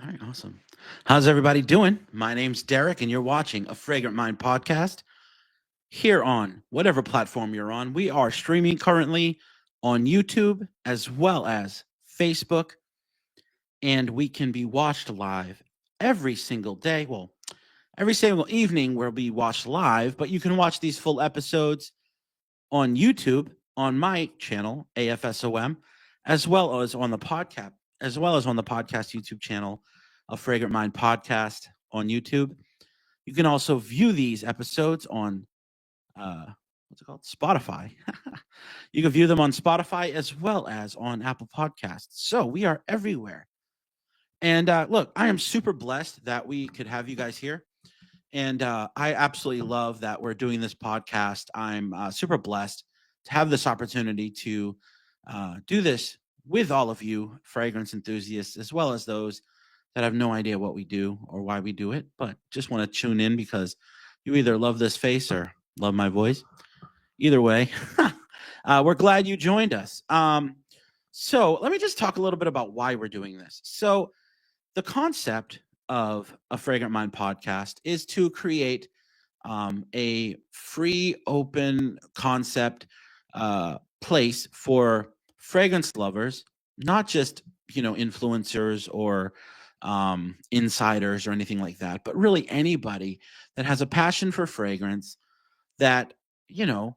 All right, awesome. How's everybody doing? My name's Derek, and you're watching a Fragrant Mind podcast here on whatever platform you're on. We are streaming currently on YouTube as well as Facebook, and we can be watched live every single day. Well, every single evening we'll be watched live, but you can watch these full episodes on YouTube on my channel, AFSOM, as well as on the podcast, YouTube channel of Fragrant Mind Podcast on YouTube. You can also view these episodes on what's it called? Spotify. You can view them on Spotify as well as on Apple Podcasts. So we are everywhere. And look, I am super blessed that we could have you guys here. And I absolutely love that we're doing this podcast. I'm super blessed to have this opportunity to do this with all of you fragrance enthusiasts, as well as those that have no idea what we do or why we do it, but just want to tune in because you either love this face or love my voice. Either way, we're glad you joined us. So let me just talk a little bit about why we're doing this. So the concept of a Fragrant Mind podcast is to create a free, open concept place for fragrance lovers, not just influencers or insiders or anything like that, but really anybody that has a passion for fragrance that you know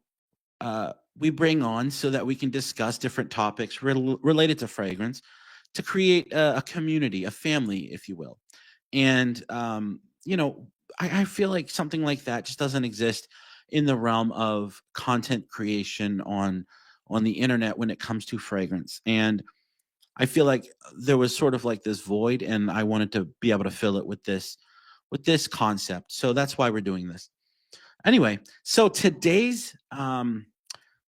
we bring on so that we can discuss different topics related to fragrance to create a community, a family, if you will. And I feel like something like that just doesn't exist in the realm of content creation on the internet when it comes to fragrance. And I feel like there was sort of like this void, and I wanted to be able to fill it with this concept. So that's why we're doing this. Anyway, so today's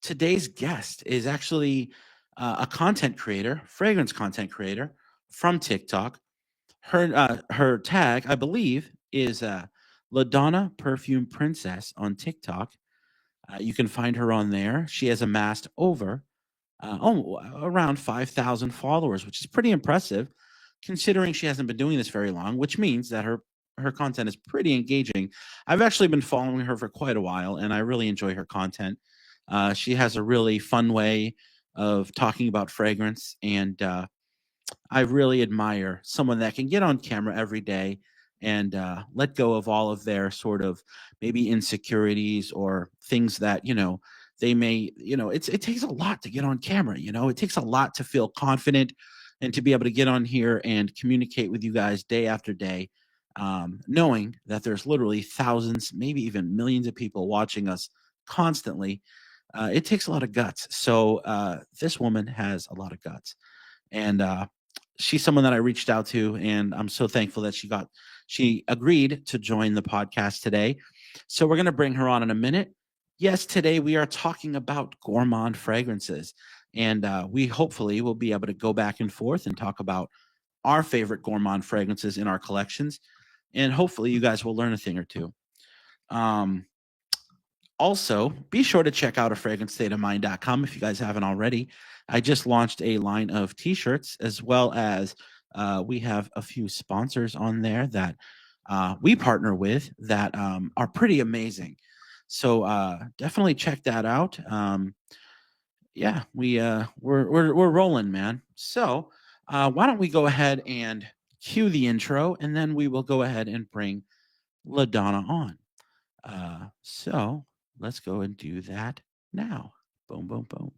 guest is actually a content creator, fragrance content creator from TikTok. Her tag, I believe, is Ladonna Perfume Princess on TikTok. You can find her on there. She has amassed over around 5,000 followers, which is pretty impressive considering she hasn't been doing this very long, which means that her content is pretty engaging. I've actually been following her for quite a while, and I really enjoy her content. She has a really fun way of talking about fragrance, and I really admire someone that can get on camera every day and let go of all of their sort of maybe insecurities or things that they may it takes a lot to get on camera. It takes a lot to feel confident and to be able to get on here and communicate with you guys day after day, knowing that there's literally thousands, maybe even millions of people watching us constantly. It takes a lot of guts. So this woman has a lot of guts, and she's someone that I reached out to, and I'm so thankful that she agreed to join the podcast today. So we're going to bring her on in a minute. Yes, today we are talking about gourmand fragrances, and we hopefully will be able to go back and forth and talk about our favorite gourmand fragrances in our collections, and hopefully you guys will learn a thing or two. Um, Also, be sure to check out a fragrancestatofmind.com if you guys haven't already. I just launched a line of t-shirts, as well as we have a few sponsors on there that we partner with that are pretty amazing. So definitely check that out. Yeah, we're rolling, man. So why don't we go ahead and cue the intro, and then we will go ahead and bring LaDonna on. So let's go and do that now. Boom, boom, boom.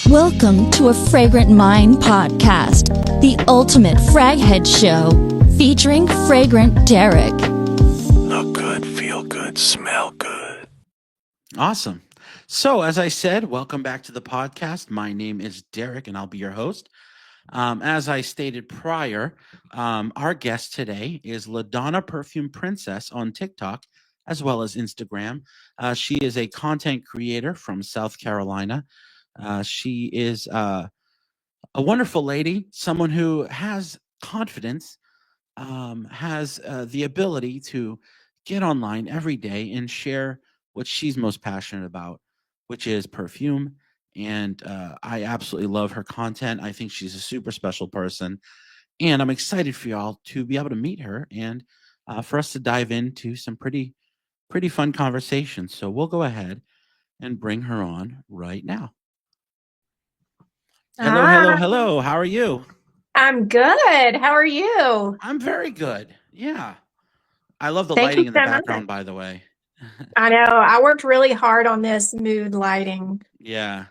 Welcome to a Fragrant Mind podcast, the ultimate fraghead show, featuring Fragrant Derek. Look good, feel good, smell good. Awesome. So, as I said, welcome back to the podcast. My name is Derek, and I'll be your host. As I stated prior, our guest today is Ladonna Perfume Princess on TikTok as well as Instagram. She is a content creator from South Carolina. She is a wonderful lady, someone who has confidence, has the ability to get online every day and share what she's most passionate about, which is perfume. And I absolutely love her content. I think she's a super special person. And I'm excited for y'all to be able to meet her and for us to dive into some pretty fun conversations. So we'll go ahead and bring her on right now. Hello, hello, Hi, hello. How are you? I'm good. How are you? I'm very good. Yeah. I love the Thank you lighting in the so much. background, by the way. I know I worked really hard on this mood lighting. Yeah.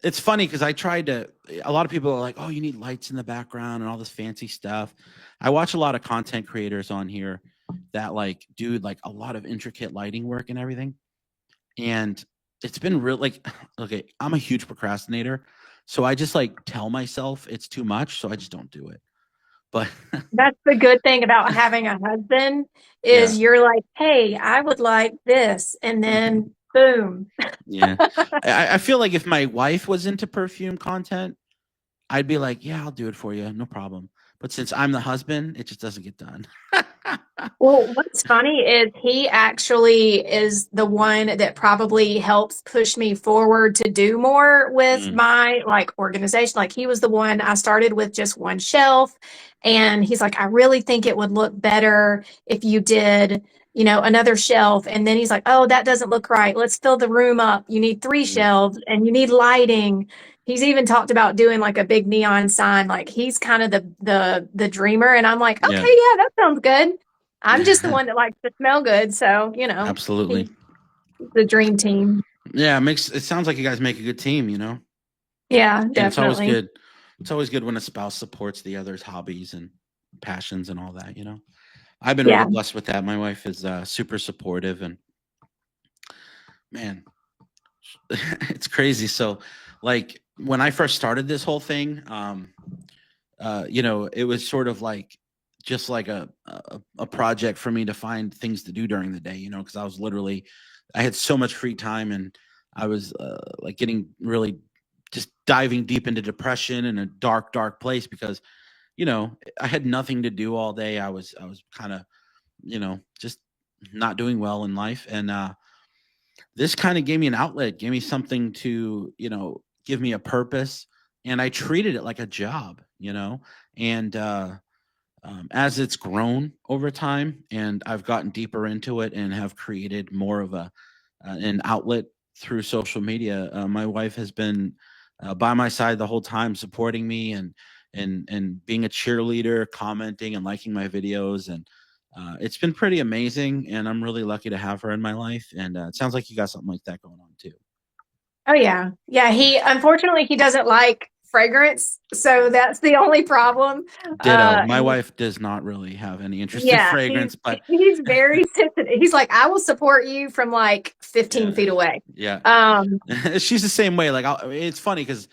It's funny because I tried to a lot of people are like, "Oh, you need lights in the background and all this fancy stuff." I watch a lot of content creators on here that like do like a lot of intricate lighting work and everything. And it's been real like okay, I'm a huge procrastinator. So I just like tell myself it's too much, so I just don't do it. But That's the good thing about having a husband yeah. is you're like, hey, I would like this, and then boom. Yeah. I feel like if my wife was into perfume content, I'd be like, "Yeah, I'll do it for you, no problem." But since I'm the husband, it just doesn't get done. Well, what's funny is he actually is the one that probably helps push me forward to do more with Mm, my like organization. Like he was the one I started with just one shelf and he's like, I really think it would look better if you did, another shelf. And then he's like, oh, that doesn't look right. Let's fill the room up. You need three mm, shelves and you need lighting. He's even talked about doing like a big neon sign. Like he's kind of the dreamer. And I'm like, okay, yeah, yeah, that sounds good. I'm just the one that likes to smell good, so absolutely. he's the dream team. Yeah, it sounds like you guys make a good team, you know? Yeah, And it's always definitely. good. It's always good when a spouse supports the other's hobbies and passions and all that, you know? I've been really Yeah. blessed with that. My wife is super supportive and man, it's crazy. So like when I first started this whole thing, it was sort of like just like a project for me to find things to do during the day, you know, because I had so much free time and I was like getting really just diving deep into depression in a dark place because I had nothing to do all day. I was kind of just not doing well in life, and this kind of gave me an outlet, gave me something to, give me a purpose. And I treated it like a job, and as it's grown over time and I've gotten deeper into it and have created more of an outlet through social media, my wife has been by my side the whole time, supporting me and being a cheerleader, commenting and liking my videos. And it's been pretty amazing. And I'm really lucky to have her in my life. And it sounds like you got something like that going on too. Oh yeah. Yeah, he unfortunately he doesn't like fragrance, so that's the only problem. Ditto. My And wife does not really have any interest in yeah, he's fragrance, but he's very sensitive. He's like, I will support you from like 15 yeah, feet away. yeah. Um, She's the same way. Like, it's funny because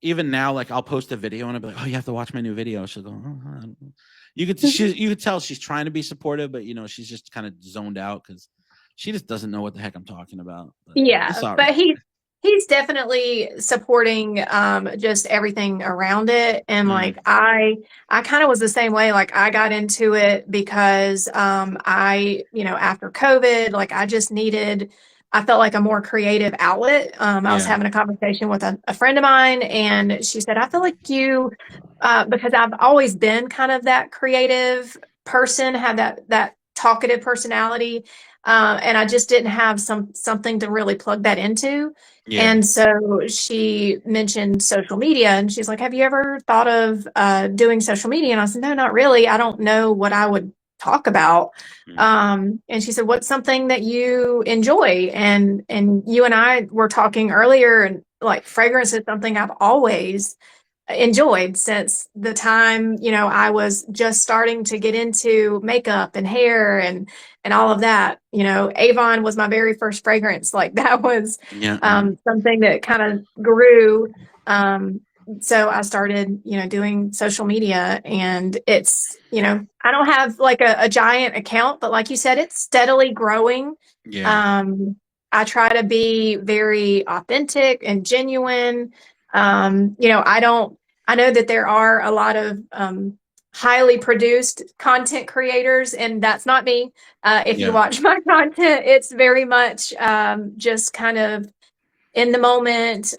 even now, like, I'll post a video and I'll be like, "Oh, you have to watch my new video." She'll go, "Oh, I don't know." You could tell she's trying to be supportive, but she's just kind of zoned out because she just doesn't know what the heck I'm talking about. But it's Yeah, all but right. he's definitely supporting just everything around it. And Mm, like I kind of was the same way. Like I got into it because after COVID, like I felt like a more creative outlet. I was yeah, having a conversation with a friend of mine and she said, I feel like you because I've always been kind of that creative person, have that talkative personality, and I just didn't have something to really plug that into. yeah. And so she mentioned social media, and she's like, "Have you ever thought of doing social media?" And I said, "No, not really. I don't know what I would talk about." Mm, And she said, "What's something that you enjoy?" And you and I were talking earlier, and like fragrance is something I've always enjoyed since the time I was just starting to get into makeup and hair and all of that. Avon was my very first fragrance. Like that was yeah, yeah, something that kind of grew. So I started doing social media, and it's I don't have like a giant account, but like you said, it's steadily growing. yeah, um I try to be very authentic and genuine. I know that there are a lot of highly produced content creators, and that's not me. If you yeah, watch my content, it's very much just kind of in the moment,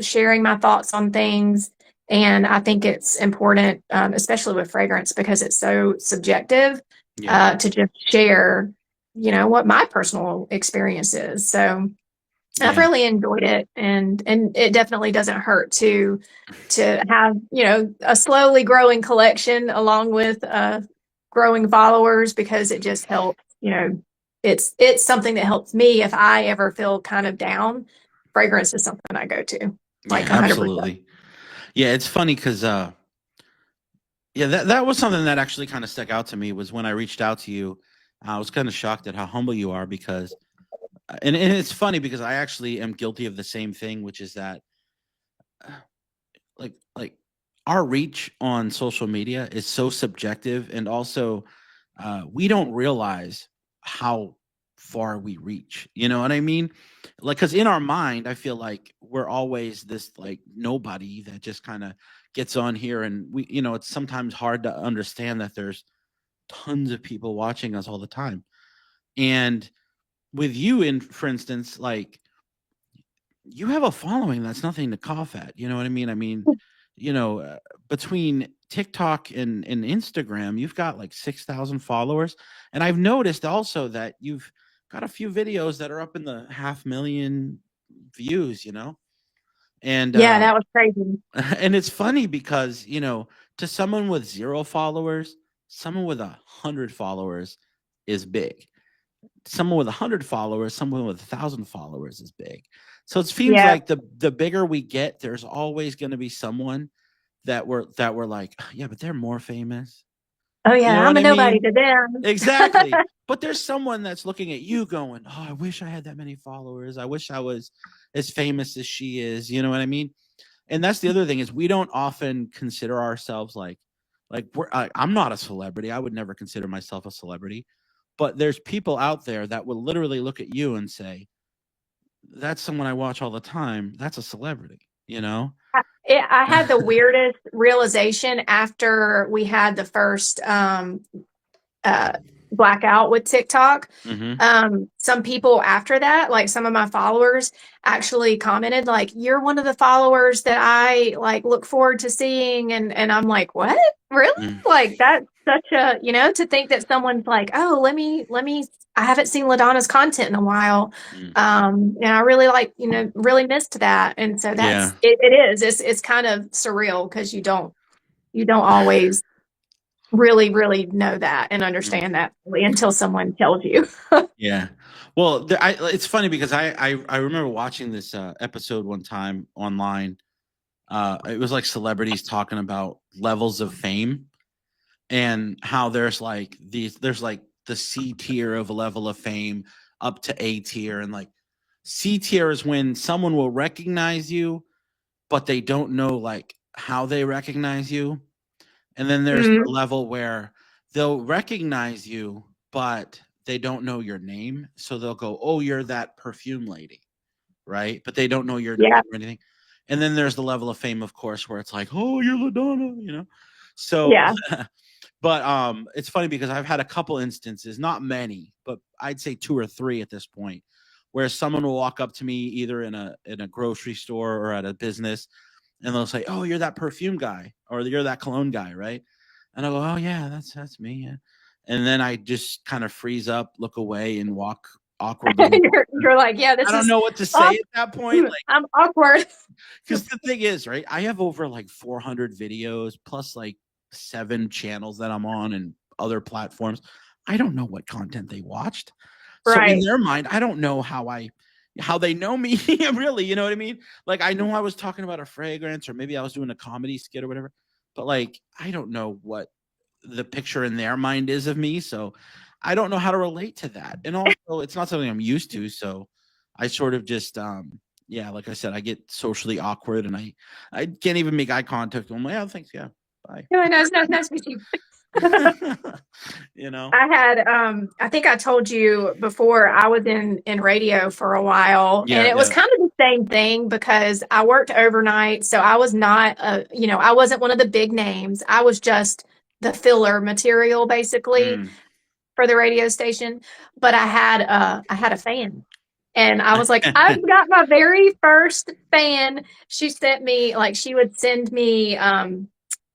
sharing my thoughts on things. And I think it's important, especially with fragrance, because it's so subjective, Yeah. to just share, what my personal experience is. So I've Yeah. really enjoyed it, and it definitely doesn't hurt to have, a slowly growing collection along with growing followers, because it just helps, it's something that helps me if I ever feel kind of down. Fragrance is something I go to, Yeah, like 100%. absolutely. Yeah, it's funny because yeah, that was something that actually kind of stuck out to me was when I reached out to you. I was kind of shocked at how humble you are because and it's funny because I actually am guilty of the same thing, which is that like our reach on social media is so subjective, and also we don't realize how far we reach, you know what I mean? Like, because in our mind I feel like we're always this like nobody that just kind of gets on here, and we, it's sometimes hard to understand that there's tons of people watching us all the time. And with you, in for instance, like, you have a following that's nothing to cough at. You know what I mean? I mean, you know, uh, between TikTok and Instagram, you've got like 6,000 followers. And I've noticed also that you've got a few videos that are up in the 500,000 views, And Yeah, that was crazy. and it's funny because, to someone with 0 followers, someone with 100 followers is big. Someone with 100 followers, someone with 1,000 followers is big. So it seems Yeah. like the bigger we get, there's always going to be someone that we're like, yeah, but they're more famous. Oh You yeah, know I'm what a I nobody mean? to them. Exactly. But there's someone that's looking at you going, oh, I wish I had that many followers. I wish I was as famous as she is. You know what I mean? And that's the other thing is we don't often consider ourselves like I'm not a celebrity. I would never consider myself a celebrity. But there's people out there that will literally look at you and say, that's someone I watch all the time. That's a celebrity, you know? I had the weirdest realization after we had the first uh, blackout with TikTok. Hmm. Some people after that, like some of my followers, actually commented like, "You're one of the followers that I like look forward to seeing," and I'm like, "What? Really?" Mm, Like that's such a, to think that someone's like, "Oh, let me." I haven't seen Ladonna's content in a while. mm. And I really like, really missed that. And so Yeah. it's kind of surreal because you don't always really know that and Mm. understand that fully until someone tells you. Yeah. Well, it's funny because I remember watching this episode one time online. It was like celebrities talking about levels of fame and how there's like the C tier of a level of fame up to A tier, and like C tier is when someone will recognize you, but they don't know like how they recognize you. And then there's the Mm, level where they'll recognize you, but they don't know your name. So they'll go, "Oh, you're that perfume lady," right? But they don't know your name yeah, or anything. And then there's the level of fame, of course, where it's like, "Oh, you're Ladonna," So, yeah. but it's funny because I've had a couple instances, not many, but I'd say 2 or 3 at this point, where someone will walk up to me either in a grocery store or at a business, and they'll say, "Oh, you're that perfume guy, or you're that cologne guy, right?" And I go, "Oh yeah, that's me." Yeah. And then I just kind of freeze up, look away, and walk awkwardly. You're like, yeah, I this don't is know what to say off. at that point. Like, I'm awkward. because the thing is, right? I have over like 400 videos plus like 7 channels that I'm on and other platforms. I don't know what content they watched. So in Right. their mind, I don't know how they know me really, you know what I mean? Like I know I was talking about a fragrance or maybe I was doing a comedy skit or whatever, but like I don't know what the picture in their mind is of me, so I don't know how to relate to that. And also it's not something I'm used to, so I sort of just yeah, like I said, I get socially awkward and I can't even make eye contact. I'm like, "Oh, thanks, yeah, bye." No, no, it's nice to meet you. You know? I had I think I told you before, I was in radio for a while, and Yeah, it was yeah. kind of the same thing because I worked overnight, so I was not I wasn't one of the big names. I was just the filler material basically Mm, for the radio station, but I had a fan. And I was like, I've got my very first fan. She sent me, like, she would send me,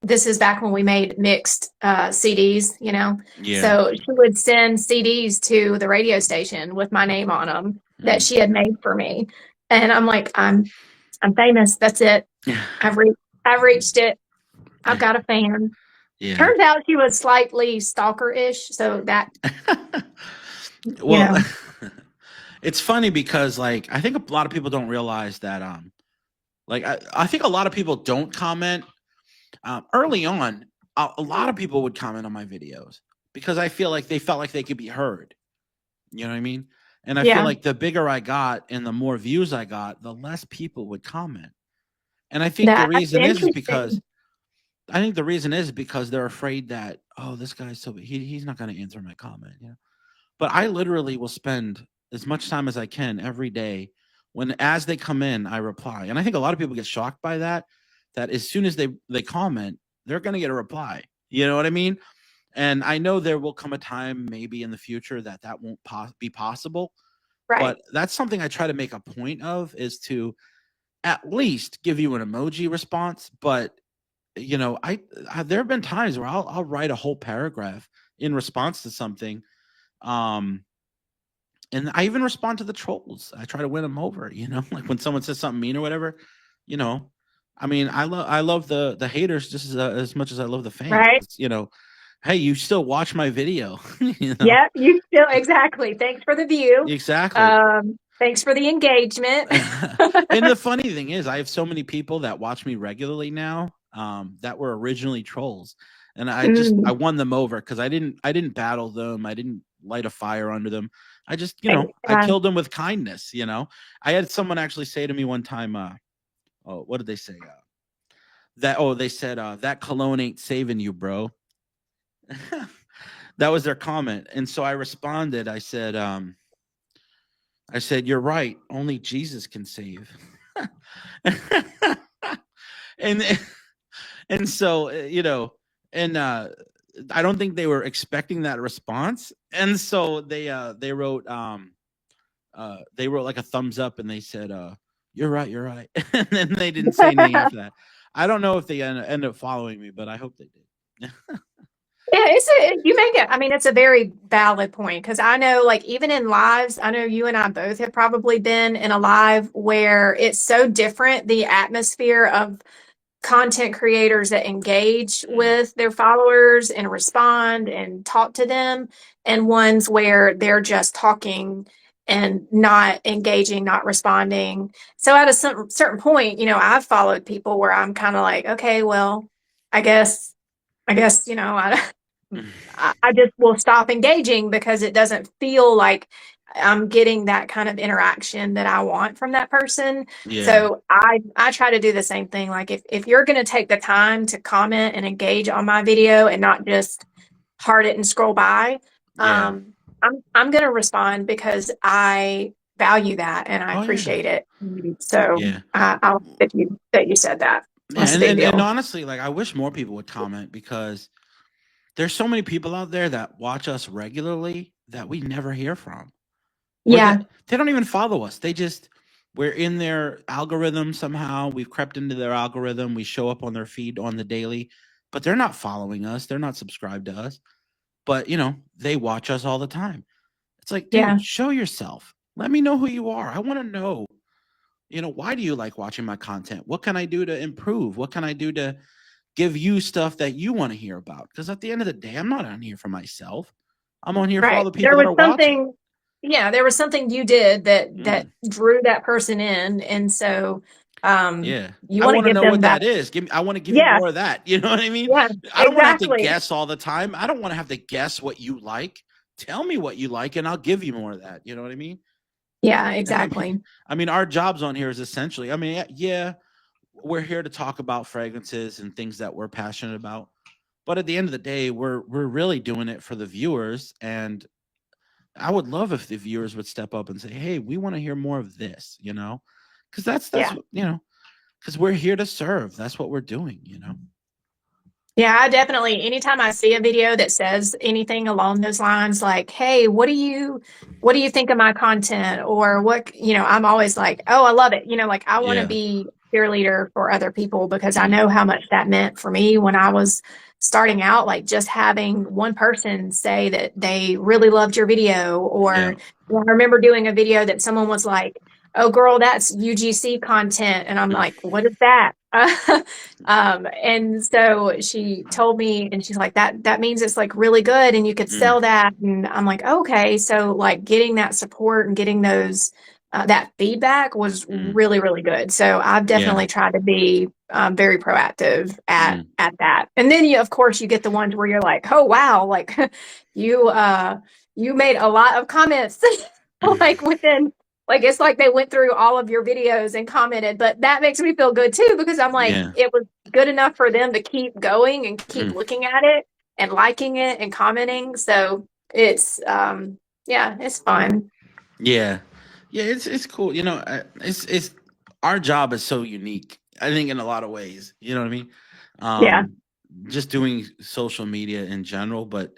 this is back when we made mixed CDs, you know. Yeah. So she would send CDs to the radio station with my name on them that Mm. she had made for me. And I'm like, I'm famous. That's it. I've reached it. I've got a fan. Yeah. Turns out she was slightly stalker-ish, so that, you Well, know, it's funny because like I think a lot of people don't realize that like I think a lot of people don't comment early on. A lot of people would comment on my videos because I feel like they felt like they could be heard. You know what I mean? And I feel yeah, like the bigger I got and the more views I got, the less people would comment. And I think the that's reason is because interesting. I think the reason is because they're afraid that, oh, this guy's so he's not going to answer my comment. You know? But I literally will spend as much time as I can every day when as they come in, I reply. And I think a lot of people get shocked by that, that as soon as they comment, they're going to get a reply. You know what I mean? And I know there will come a time maybe in the future that that won't be possible, Right. but that's something I try to make a point of is to at least give you an emoji response. But you know, there have been times where I'll write a whole paragraph in response to something, um, and I even respond to the trolls. I try to win them over. You know, like when someone says something mean or whatever. You know, I mean, I love the haters just as much as I love the fans. Right. It's, you know, hey, you still watch my video. You know, Yep, you still exactly. Thanks for the view. exactly. Thanks for the engagement. And the funny thing is, I have so many people that watch me regularly now, that were originally trolls, and I Mm, won them over because I didn't battle them, I didn't light a fire under them. I just I yeah. killed them with kindness. You know, I had someone actually say to me one time, oh, what did they say? They said that cologne ain't saving you, bro. That was their comment, and so I responded. I said, you're right. Only Jesus can save. and and so and I don't think they were expecting that response, and so they wrote like a thumbs up, and they said, you're right," and then they didn't say anything after that. I don't know if they end up following me, but I hope they did. Yeah, you make it. I mean, it's a very valid point because I know, like, even in lives, I know you and I both have probably been in a live where it's so different, the atmosphere of content creators that engage Mm, with their followers and respond and talk to them, and ones where they're just talking and not engaging, not responding. So at a certain point, I've followed people where I'm kind of like, okay, well, I guess, mm. I just will stop engaging because it doesn't feel like I'm getting that kind of interaction that I want from that person. Yeah, So I try to do the same thing. Like if you're going to take the time to comment and engage on my video and not just heart it and scroll by, yeah. I'm going to respond because I value that and I Oh yeah, appreciate it. So yeah. I like that you said that. Yeah, That's a and, big and and deal. honestly, like I wish more people would comment because there's so many people out there that watch us regularly that we never hear from, or that Yeah, they don't even follow us. We're in their algorithm somehow. We've crept into their algorithm. We show up on their feed on the daily, but they're not following us. They're not subscribed to us. But they watch us all the time. It's like, yeah, dude, show yourself. Let me know who you are. I want to know. Why do you like watching my content? What can I do to improve? What can I do to give you stuff that you want to hear about? Because at the end of the day, I'm not on here for myself. I'm on here for all right. the people that are watching. There was something you did that Mm, drew that person in, and so yeah. you I want to want to give know them what that. that is. I want to give you Yeah, more of that. You know what I mean? yeah, I don't want to have to exactly. guess all the time. I don't want to have to guess what you like. Tell me what you like, and I'll give you more of that. You know what I mean? Yeah, I mean, exactly. our jobs on here is essentially, yeah, we're here to talk about fragrances and things that we're passionate about. But at the end of the day, we're really doing it for the viewers. And I would love if the viewers would step up and say, "Hey, we want to hear more of this," because that's Yeah, what, because we're here to serve. That's what we're doing. Yeah, I definitely, anytime I see a video that says anything along those lines, like, hey, what do you think of my content? Or what, I'm always like, oh, I love it. Like I want to Yeah. be cheerleader for other people because I Mm, know how much that meant for me when I was starting out, like just having one person say that they really loved your video. yeah. Or I remember doing a video that someone was like, oh, girl, that's UGC content. And I'm Mm, like, what is that? And so she told me, and she's like, that means it's like really good and you could mm, sell that. And I'm like, okay. So like getting that support and getting those that feedback was mm, really, really good. So I've yeah. definitely tried to be very proactive Mm, at that. And then of course, you get the ones where you're like, oh wow, like you you made a lot of comments mm, like within like it's like they went through all of your videos and commented, but that makes me feel good too because I'm like, yeah. it was good enough for them to keep going and keep Mm, looking at it and liking it and commenting. So it's yeah, it's fun. yeah. Yeah, it's cool. It's our job is so unique. I think in a lot of ways. You know what I mean? Yeah. Um, just doing social media in general, but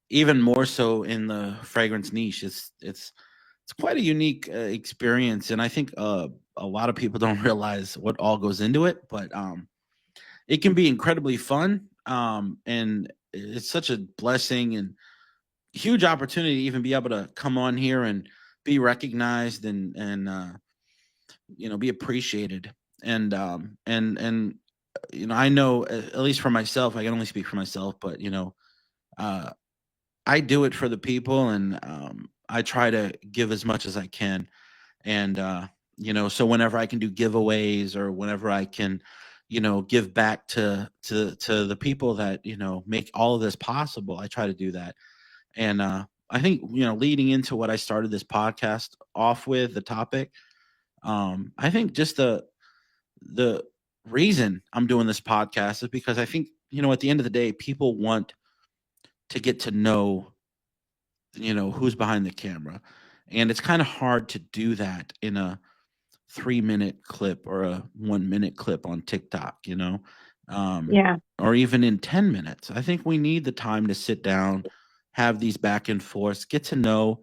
even more so in the fragrance niche. It's quite a unique experience, and I think a lot of people don't realize what all goes into it. But it can be incredibly fun, and it's such a blessing and huge opportunity to even be able to come on here and be recognized and be appreciated. And I know, at least for myself, I can only speak for myself, but uh I do it for the people, and I try to give as much as I can. And so whenever I can do giveaways, or whenever I can give back to the people that make all of this possible, I try to do that. And I think leading into what I started this podcast off with, the topic, I think just the reason I'm doing this podcast is because I think at the end of the day, people want to get to know who's behind the camera, and it's kind of hard to do that in a 3-minute clip or a 1-minute clip on TikTok, um, Yeah. or even in 10 minutes. I think we need the time to sit down, have these back and forths, get to know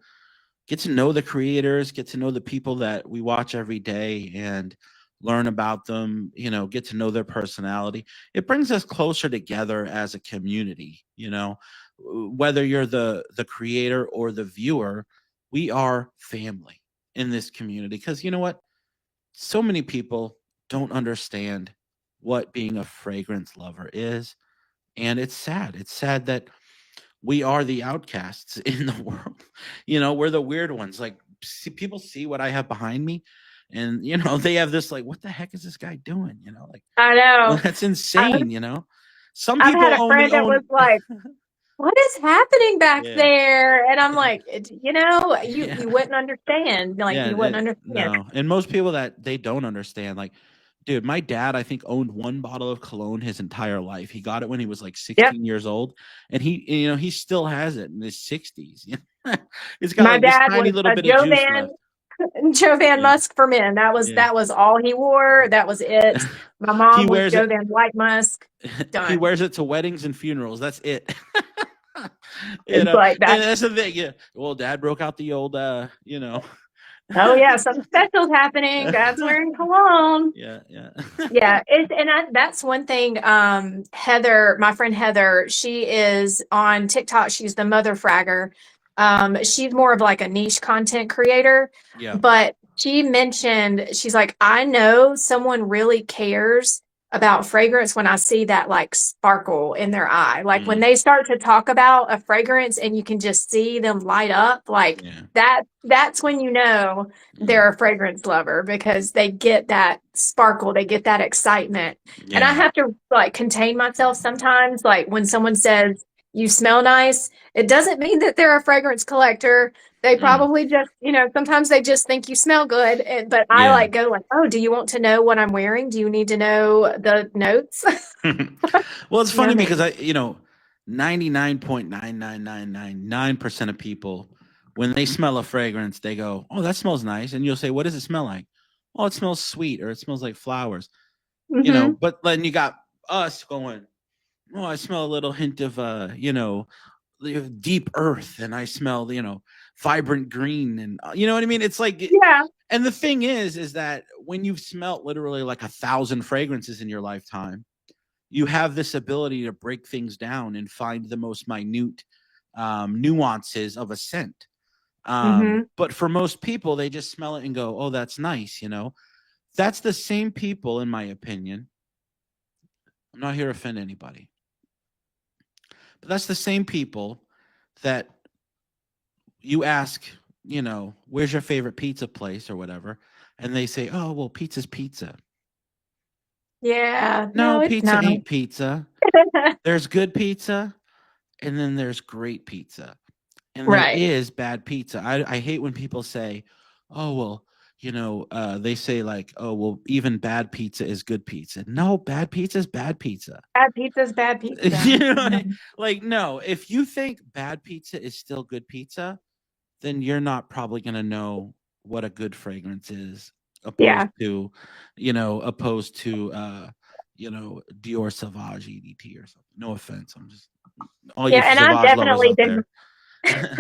the creators, get to know the people that we watch every day, and learn about them, get to know their personality. It brings us closer together as a community, whether you're the creator or the viewer, we are family in this community, because you know what? So many people don't understand what being a fragrance lover is, and it's sad. It's sad that we are the outcasts in the world. We're the weird ones. Like, people see what I have behind me, and they have this like, what the heck is this guy doing? Like, I know. that's I, insane. Some I've people had a only friend that own. was like, what is happening back Yeah, there? And I'm like, you yeah. wouldn't understand. Like Yeah, you wouldn't understand. no, and most people that they don't understand, like, dude, my dad, I think, owned one bottle of cologne his entire life. He got it when he was like Yep. 16 years old, and he still has it in his 60s. It's got My like this dad tiny was little a bit of juice left. Joe Van Yeah, Musk for men. That was yeah. that was all he wore. That was it. My He mom was wears Joe it. Van White Musk. He Done. wears it to weddings and funerals. That's it. It's like that. And that's the thing. Yeah. Well, dad broke out the old, Oh yeah, something special's happening. Dad's wearing cologne. Yeah, yeah. Yeah, that's one thing. Heather, my friend Heather, she is on TikTok. She's the Mother Fragger. She's more of like a niche content creator, Yeah. but she mentioned she's like, I know someone really cares about fragrance when I see that like sparkle in their eye. Like when Mm, they start to talk about a fragrance and you can just see them light up, like yeah. that's when you know Mm, they're a fragrance lover because they get that sparkle, they get that excitement. And I yeah. have to like contain myself sometimes. Like when someone says, you smell nice, it doesn't mean that they're a fragrance collector. They Mm, probably just, sometimes they just think you smell good. But I yeah. like go like, oh, do you want to know what I'm wearing? Do you need to know the notes? Well, it's You know funny what I because mean? 99.99999% of people, when they smell a fragrance, they go, "Oh, that smells nice." And you'll say, "What does it smell like?" "Oh, it smells sweet, or it smells like flowers." Hmm. But then you got us going, oh, I smell a little hint of deep earth, and I smell vibrant green, and you know what I mean. It's like, Yeah. and the thing is that when you've smelt literally like 1,000 fragrances in your lifetime, you have this ability to break things down and find the most minute nuances of a scent. Mm-hmm. But for most people, they just smell it and go, "Oh, that's nice." That's the same people, in my opinion. I'm not here to offend anybody, but that's the same people that you ask, where's your favorite pizza place or whatever, and they say, "Oh, well, pizza's pizza." Yeah. No, No, it's pizza not. ain't pizza. There's good pizza, and then there's great pizza, and there Right. is bad pizza. I hate when people say, "Oh, well, they say like, oh, well, even bad pizza is good pizza." No, bad pizza is bad pizza. Bad pizza's bad you pizza. know, No. like no. If you think bad pizza is still good pizza, then you're not probably gonna know what a good fragrance is, opposed Yeah. to, Dior Sauvage EDT or something. No offense, I'm just all you Yeah. And Sauvage lovers out there.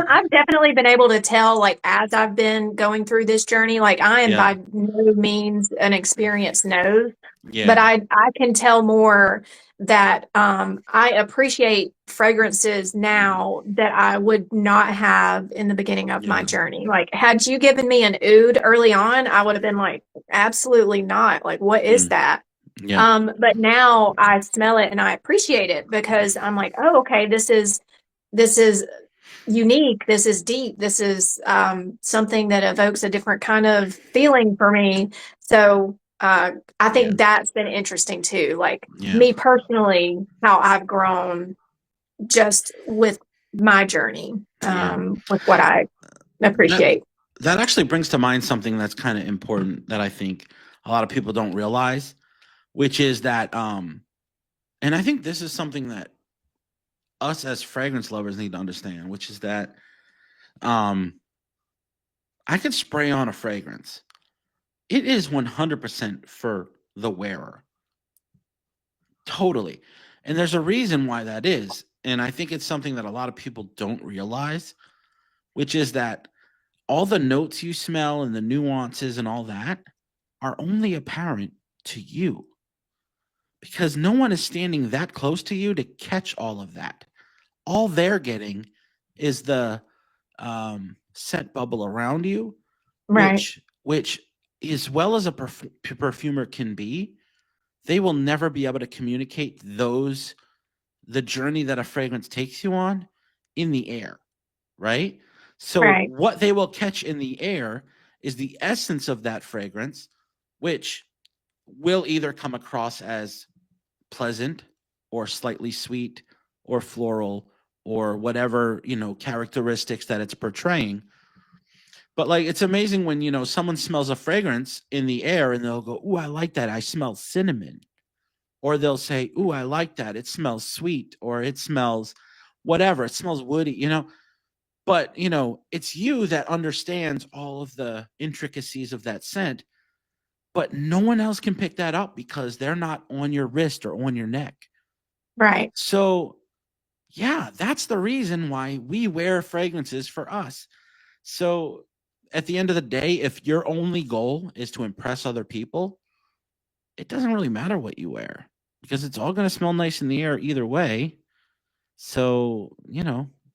I've definitely been able to tell, like, as I've been going through this journey, like, I am Yeah, by no means an experienced nose, but yeah, I can tell more that I appreciate fragrances now that I would not have in the beginning of my yeah, journey. Like, had you given me an oud early on, I would have been like, absolutely not. Like, what is mm, that? yeah, But now I smell it and I appreciate it because I'm like, oh, okay, this is unique. This is deep. This is something that evokes a different kind of feeling for me. So I yeah, think that's been interesting too. Like yeah, me personally, how I've grown just with my journey, yeah. with what I That appreciate. that actually brings to mind something that's kind of important that I think a lot of people don't realize, which is that, and I think this is something that us as fragrance lovers need to understand, which is that, um, I can spray on a fragrance. It is 100% for the wearer. Totally. And there's a reason why that is. And I think it's something that a lot of people don't realize, which is that all the notes you smell and the nuances and all that are only apparent to you, because no one is standing that close to you to catch all of that. All they're getting is the scent bubble around you, Right. which as well as a perfumer can be, they will never be able to communicate the journey that a fragrance takes you on in the air, right? So Right. what they will catch in the air is the essence of that fragrance, which will either come across as pleasant or slightly sweet or floral or whatever, characteristics that it's portraying. But like it's amazing when, someone smells a fragrance in the air and they'll go, "Ooh, I like that. I smell cinnamon." Or they'll say, "Ooh, I like that. It smells sweet," or "It smells whatever. It smells woody." But, it's you that understands all of the intricacies of that scent, but no one else can pick that up because they're not on your wrist or on your neck. Right. So, yeah, that's the reason why we wear fragrances for us. So, at the end of the day, if your only goal is to impress other people, it doesn't really matter what you wear because it's all going to smell nice in the air either way. So,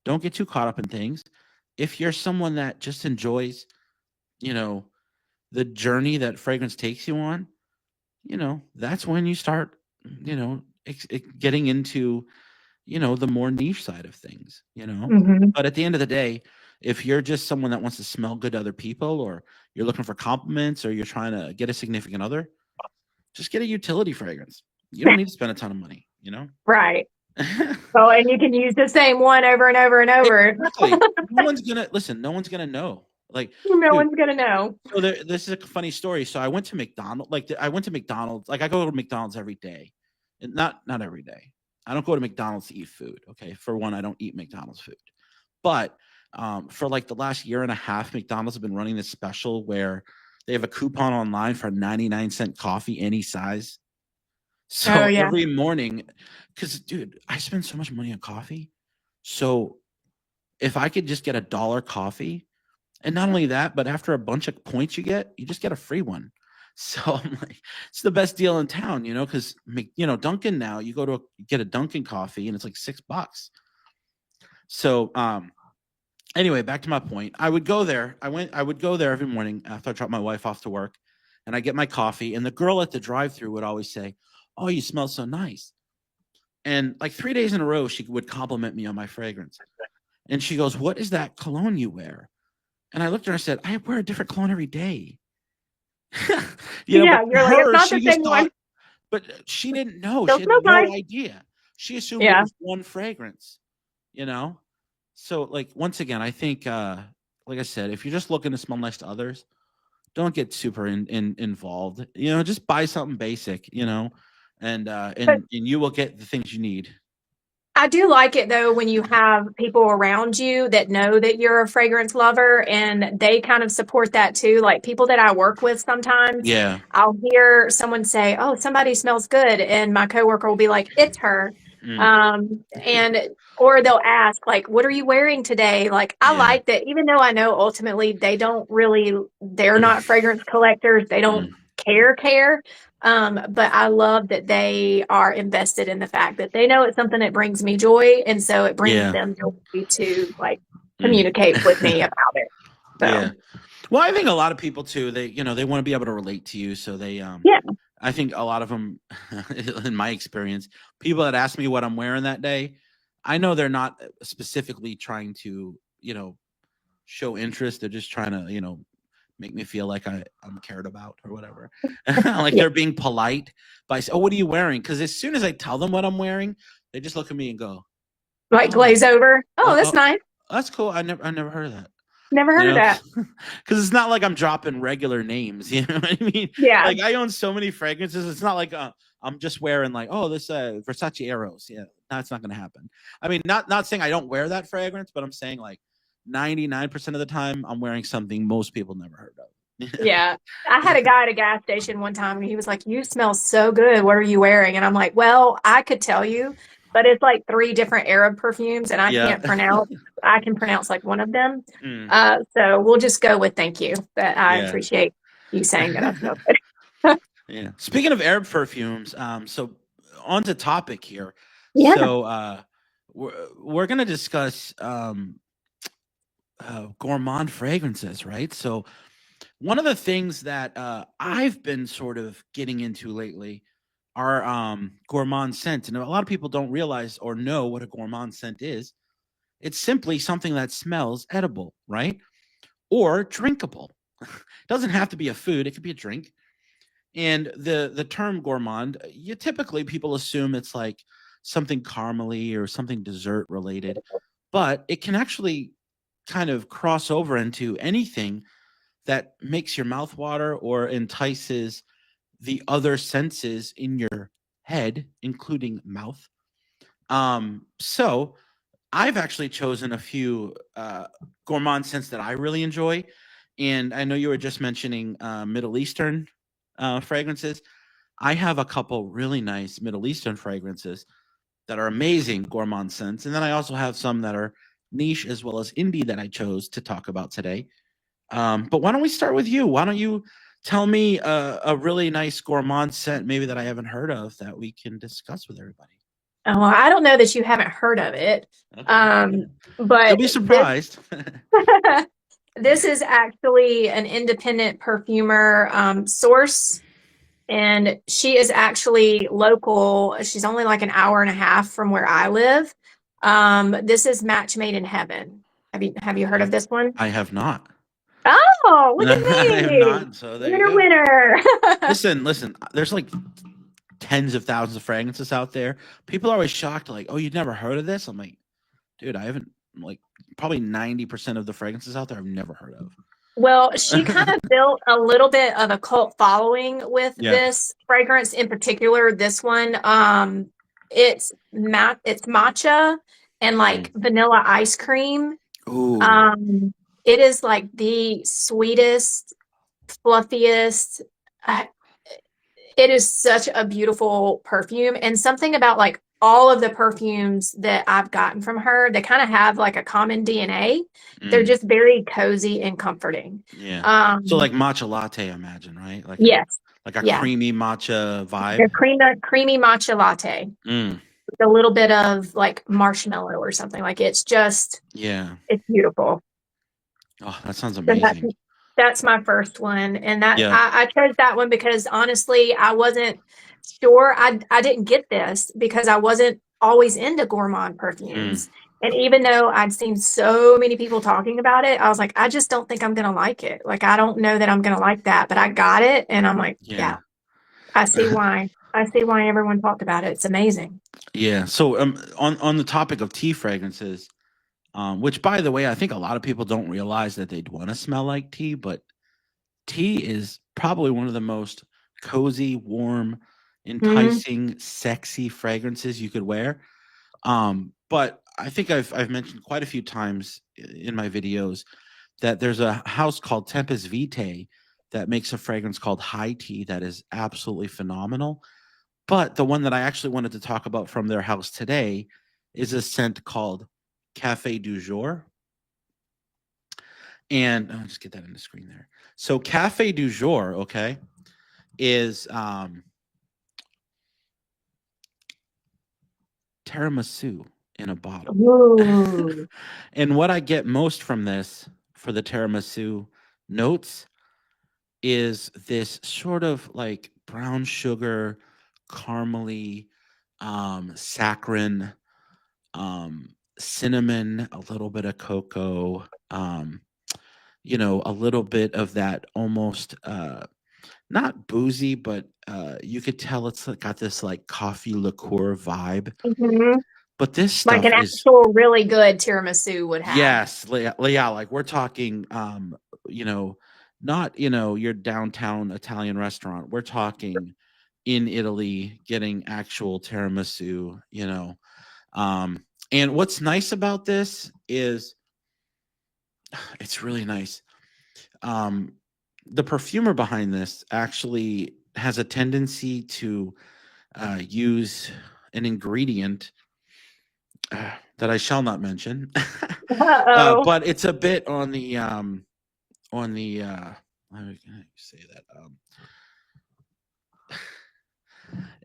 don't get too caught up in things. If you're someone that just enjoys, you know, the journey that fragrance takes you on, that's when you start, getting into, the more niche side of things. Hmm. But at the end of the day, if you're just someone that wants to smell good to other people, or you're looking for compliments, or you're trying to get a significant other, just get a utility fragrance. You don't need to spend a ton of money. Right. Oh, and you can use the same one over and over and over. Exactly. No one's gonna know. Like, No dude, one's gonna know. so this is a funny story. So I went to McDonald's. I went to McDonald's. Like I go to McDonald's every day, and not every day. I don't go to McDonald's to eat food. Okay, for one, I don't eat McDonald's food. But for like the last year and a half, McDonald's have been running this special where they have a coupon online for 99-cent coffee, any size. Oh So yeah. every morning, because dude, I spend so much money on coffee. So if I could just get $1 coffee, and not only that, but after a bunch of points you just get a free one. So I'm like, it's the best deal in town, because Dunkin' now you get a Dunkin' coffee and it's like $6. So anyway, back to my point. I would go there. I would go there every morning after I drop my wife off to work, and I get my coffee. And the girl at the drive-thru would always say, "Oh, you smell so nice." And like 3 days in a row, she would compliment me on my fragrance. And she goes, "What is that cologne you wear?" And I looked at her and I said, "I wear a different cologne every day." But Yeah, to you're like, it's her, not the she just same one. thought, but she didn't know. Still She had smells no nice. idea. She assumed it Yeah. was one fragrance, you know? So, like, once again, I think, like I said, if you're just looking to smell nice to others, don't get super involved. Just buy something basic, and But you will get the things you need. I do like it though when you have people around you that know that you're a fragrance lover and they kind of support that too. Like people that I work with sometimes, Yeah. I'll hear someone say, "Oh, somebody smells good," and my coworker will be like, "It's her." Mm, And or they'll ask like, "What are you wearing today?" Like I yeah. like that even though I know ultimately they're not fragrance collectors, they don't Mm, care. But I love that they are invested in the fact that they know it's something that brings me joy, and so it brings yeah. them joy to like Mm. communicate with me about it. Yeah. So Well, I think a lot of people too, they want to be able to relate to you. So yeah, I think a lot of them, in my experience, people that ask me what I'm wearing that day, I know they're not specifically trying to, show interest. They're just trying to, make me feel like I'm cared about or whatever. Like yeah, they're being polite by, "Oh, what are you wearing?" Because as soon as I tell them what I'm wearing, they just look at me and go, like "Oh, glaze over. Oh, that's oh, nice. that's cool. I never heard of that." Never You heard of know, that. because it's not like I'm dropping regular names. You know what I mean? Yeah, Like I own so many fragrances. It's not like I'm just wearing like, oh, this Versace Eros. Yeah, that's not going to happen. I mean, not saying I don't wear that fragrance, but I'm saying like 99% of the time I'm wearing something most people never heard of. yeah. I had a guy at a gas station one time and he was like, "You smell so good. What are you wearing?" And I'm like, "Well, I could tell you, but it's like three different Arab perfumes and Yeah. I can pronounce like one of them. Mm, So we'll just go with thank you. But I yeah. appreciate you saying that I smell good. Yeah. Speaking of Arab perfumes, so on to topic here. Yeah. So we're gonna discuss gourmand fragrances, right? So one of the things that I've been sort of getting into lately are gourmand scents, and a lot of people don't realize or know what a gourmand scent is. It's simply something that smells edible, right? Or drinkable. It doesn't have to be a food; it could be a drink. And the term gourmand, you typically people assume it's like something caramely or something dessert related, but it can actually kind of cross over into anything that makes your mouth water or entices the other senses in your head, including mouth. So I've actually chosen a few gourmand scents that I really enjoy. And I know you were just mentioning Middle Eastern fragrances. I have a couple really nice Middle Eastern fragrances that are amazing gourmand scents. And then I also have some that are niche as well as indie that I chose to talk about today. But why don't we start with you? Why don't you tell me a really nice gourmand scent, maybe that I haven't heard of, that we can discuss with everybody? Oh, I don't know that you haven't heard of it. Okay. Um, You'll but be this surprised. this is actually an independent perfumer source, and she is actually local. She's only like an hour and a half from where I live. This is Match Made in Heaven. Have you heard Okay. of this one? I have not. Oh, look at I have me. not. So there you Winner, go. winner. Listen. There's like tens of thousands of fragrances out there. People are always shocked, like, "Oh, you've never heard of this?" I'm like, dude, I haven't. Like, probably 90% of the fragrances out there I've never heard Well, she kind of. of built a little bit of a cult following with Yeah. this fragrance in particular. This one, it's matcha and like Mm. vanilla ice cream. Ooh. Um, it is like the sweetest, fluffiest. Uh, It is such a beautiful perfume, and something about like all of the perfumes that I've gotten from her, they kind of have like a common DNA. They're Mm, just very cozy and comforting. yeah. So Um, like matcha latte, I imagine, right? yes, Like a yeah, creamy matcha a vibe. creamy matcha latte Mm, with a little bit of like marshmallow or something. Like yeah. it's beautiful. Oh, that sounds So amazing. that's my first one. And that Yeah. I chose that one because honestly, I wasn't sure. I didn't get this because I wasn't always into gourmand Mm, perfumes. And even though I'd seen so many people talking about it, I was like, I just don't think I'm gonna like it. Like I don't know that I'm gonna like that, but I got it and I'm like, yeah. yeah, I see why. I see why everyone talked about it. It's amazing. Yeah. So on the topic of tea fragrances, which by the way, I think a lot of people don't realize that they'd want to smell like tea, but tea is probably one of the most cozy, warm, Mhm. enticing, sexy fragrances you could wear. But I think I've mentioned quite a few times in my videos that there's a house called Tempest Vitae that makes a fragrance called High Tea that is absolutely phenomenal. But the one that I actually wanted to talk about from their house today is a scent called Cafe du Jour. And I'll just get that in the screen there. So Cafe du Jour, okay, is tiramisu in a bottle. Ooh. And what I get most from this for the tiramisu notes is this sort of like brown sugar, caramely, saccharine, cinnamon, a little bit of cocoa, a little bit of that almost not boozy, but you could tell it's got this like coffee liqueur vibe. Mhm. But this Like an stuff is actual really good tiramisu would have. yes, yeah, like we're talking, you know, not your downtown Italian restaurant. We're talking in Italy, getting actual tiramisu. And what's nice about this is it's really nice. Um, the perfumer behind this actually has a tendency to use an ingredient that I shall not mention, Uh-oh. but it's a bit on the how do I say that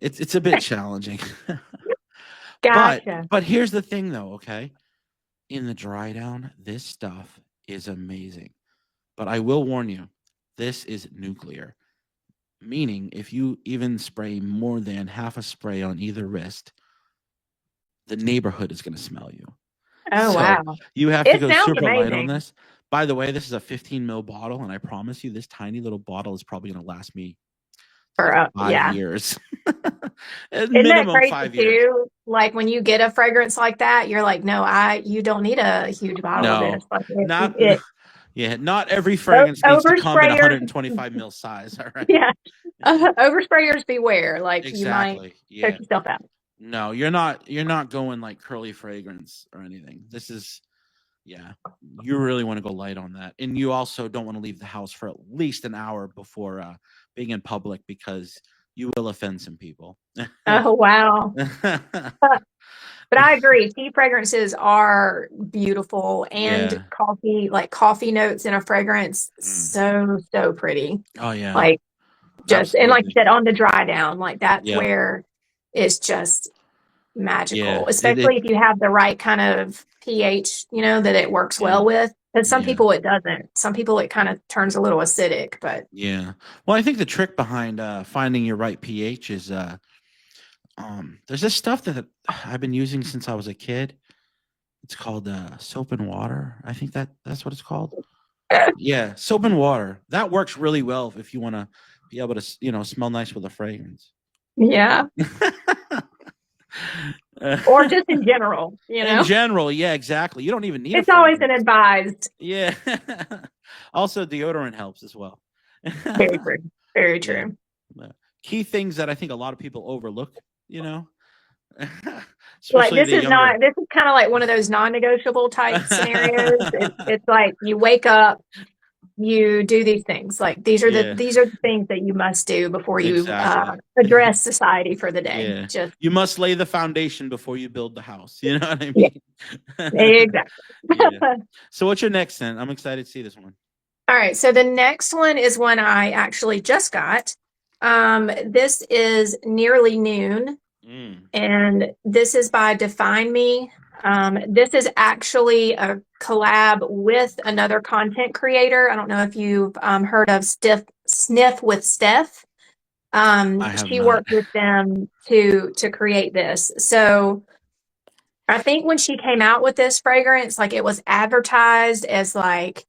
it's a bit challenging. but Gotcha. but here's the thing though, okay? In the dry down, this stuff is amazing. But I will warn you, this is nuclear. Meaning if you even spray more than half a spray on either wrist, the neighborhood is going to smell you. Oh, So wow. you have to It go sounds super light on amazing. this. By the way, this is a 15 mil bottle, and I promise you, this tiny little bottle is probably going to last me For like 5 yeah. years. At Isn't that minimum crazy 5 years. too? Like when you get a fragrance like that, you're like, no, you don't need a huge bottle of No, this. Like not it yeah, not every fragrance needs to come in oversprayers, 125 mil size. All right. yeah. Oversprayers beware. Like you might Exactly. choke Yeah. yourself out. No, you're not going like curly fragrance or anything. This is yeah. You really want to go light on that. And you also don't want to leave the house for at least an hour before being in public because you will offend some people. Oh, wow. But I agree. Tea fragrances are beautiful and Yeah. like coffee notes in a fragrance, Mm. so pretty. Oh yeah. Like and like you Absolutely. said, on the dry down, like that's Yep. where it's just Yeah. magical, It especially if you have the right kind of pH, that it works yeah. well with. Because some Yeah. people it doesn't. Some people it kind of turns a little acidic, but Yeah. Well, I think the trick behind finding your right pH is there's this stuff that I've been using since I was a kid. It's called soap and water. I think that's what it's called. Yeah, soap and water. That works really well if you want to be able to, smell nice with a fragrance. yeah. Or just in general, In general, yeah, exactly. You don't even need a It's always an fragrance. advised. Yeah. Also, deodorant helps as well. Very true. Very Yeah. true. Key things that I think a lot of people overlook, you know, Like especially the younger. this is kind of like one of those non-negotiable type scenarios. It's like you wake up, you do these things. Like these are Yeah, the things that you must do before you exactly. address society for the day. Yeah. Just You must lay the foundation before you build the house. You know what I yeah, mean? exactly. Yeah. So what's your next scent? I'm excited to see this one. All right, so the next one is one I actually just got. This is Nearly Noon, Mm, and this is by Define Me. This is actually a collab with another content creator. I don't know if you've heard of Sniff with Steph. I have She not. worked with them to create this. So I think when she came out with this fragrance, like it was advertised as like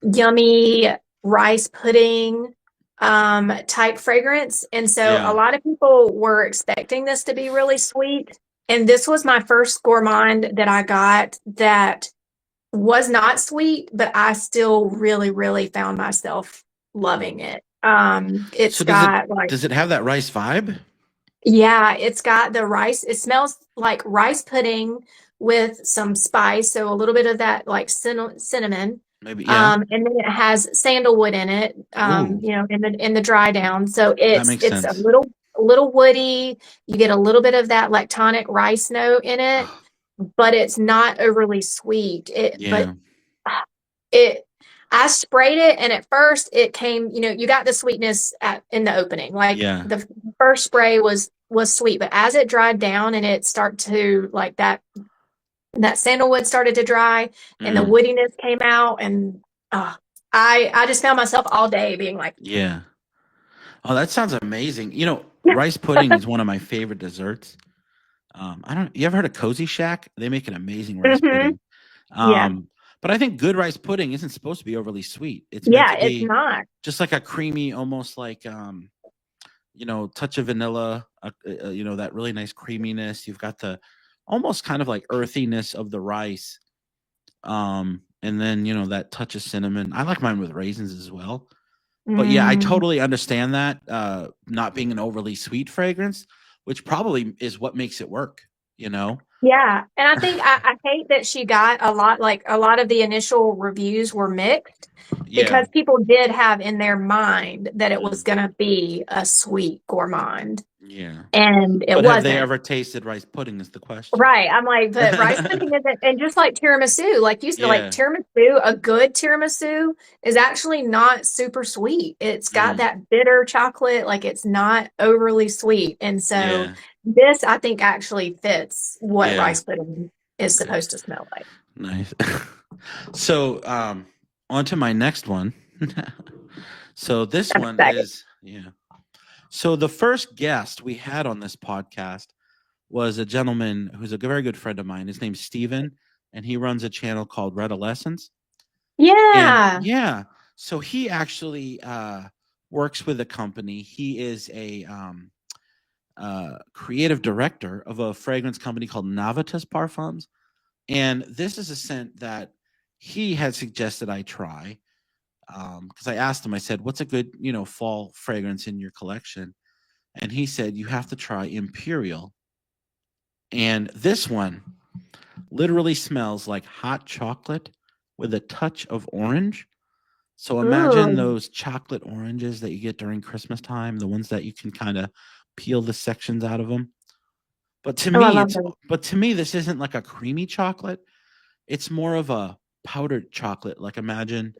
yummy rice pudding type fragrance. And so a Yeah. lot of people were expecting this to be really sweet. And this was my first gourmand that I got that was not sweet, but I still really, really found myself loving it. It's So does it got like, does it have that rice vibe? yeah, it's got the rice. It smells like rice pudding with some spice, so a little bit of that like cinnamon. Maybe, yeah. And then it has sandalwood in it, Ooh, in the dry down. So that it's makes it's sense. a little woody. You get a little bit of that lactonic rice note in it, but it's not overly sweet. But Yeah. it I sprayed it, and at first it came, you got the sweetness in the opening. Like Yeah. the first spray was sweet, but as it dried down and it started to like that sandalwood started to dry and the Mm, woodiness came out, and uh, I just found myself all day being like, yeah. Oh, that sounds amazing. Rice pudding is one of my favorite desserts. I don't. You ever heard of Cozy Shack? They make an amazing rice hmm pudding. yeah, But I think good rice pudding isn't supposed to be overly sweet. It's meant yeah, to it's be not. just like a creamy, almost like touch of vanilla. That really nice creaminess. You've got the almost kind of like earthiness of the rice. And then that touch of cinnamon. I like mine with raisins as well. But yeah, I Mm. totally understand that, not being an overly sweet fragrance, which probably is what makes it work, you know? Yeah, and I think I hate that she got a lot of the initial reviews were mixed Yeah. because people did have in their mind that it was Mm, going to be a sweet gourmand, yeah. and it But have they wasn't. ever tasted rice pudding is the question. Right. I'm like, but rice pudding isn't, and just like tiramisu, like you said, like Yeah. tiramisu, a good tiramisu is actually not super sweet. It's got Mm, that bitter chocolate, like it's not overly sweet. And so yeah. this, I think, actually fits what Yeah. rice pudding is Okay. supposed to smell like. Nice. So, on to my next one. So this I'm one excited. is, yeah. So the first guest we had on this podcast was a gentleman who's a very good friend of mine. His name's Steven, and he runs a channel called Redolescence. And Yeah. yeah, so he actually works with a company. He is a creative director of a fragrance company called Navitas Parfums. And this is a scent that he had suggested I try, because I asked him, I said, what's a good, fall fragrance in your collection? And he said, you have to try Imperial. And this one literally smells like hot chocolate with a touch of orange. So imagine Ooh. those chocolate oranges that you get during Christmas time, the ones that you can kind of peel the sections out of them. But to Oh, I me, love them. this isn't like a creamy chocolate. It's more of a powdered chocolate. Like imagine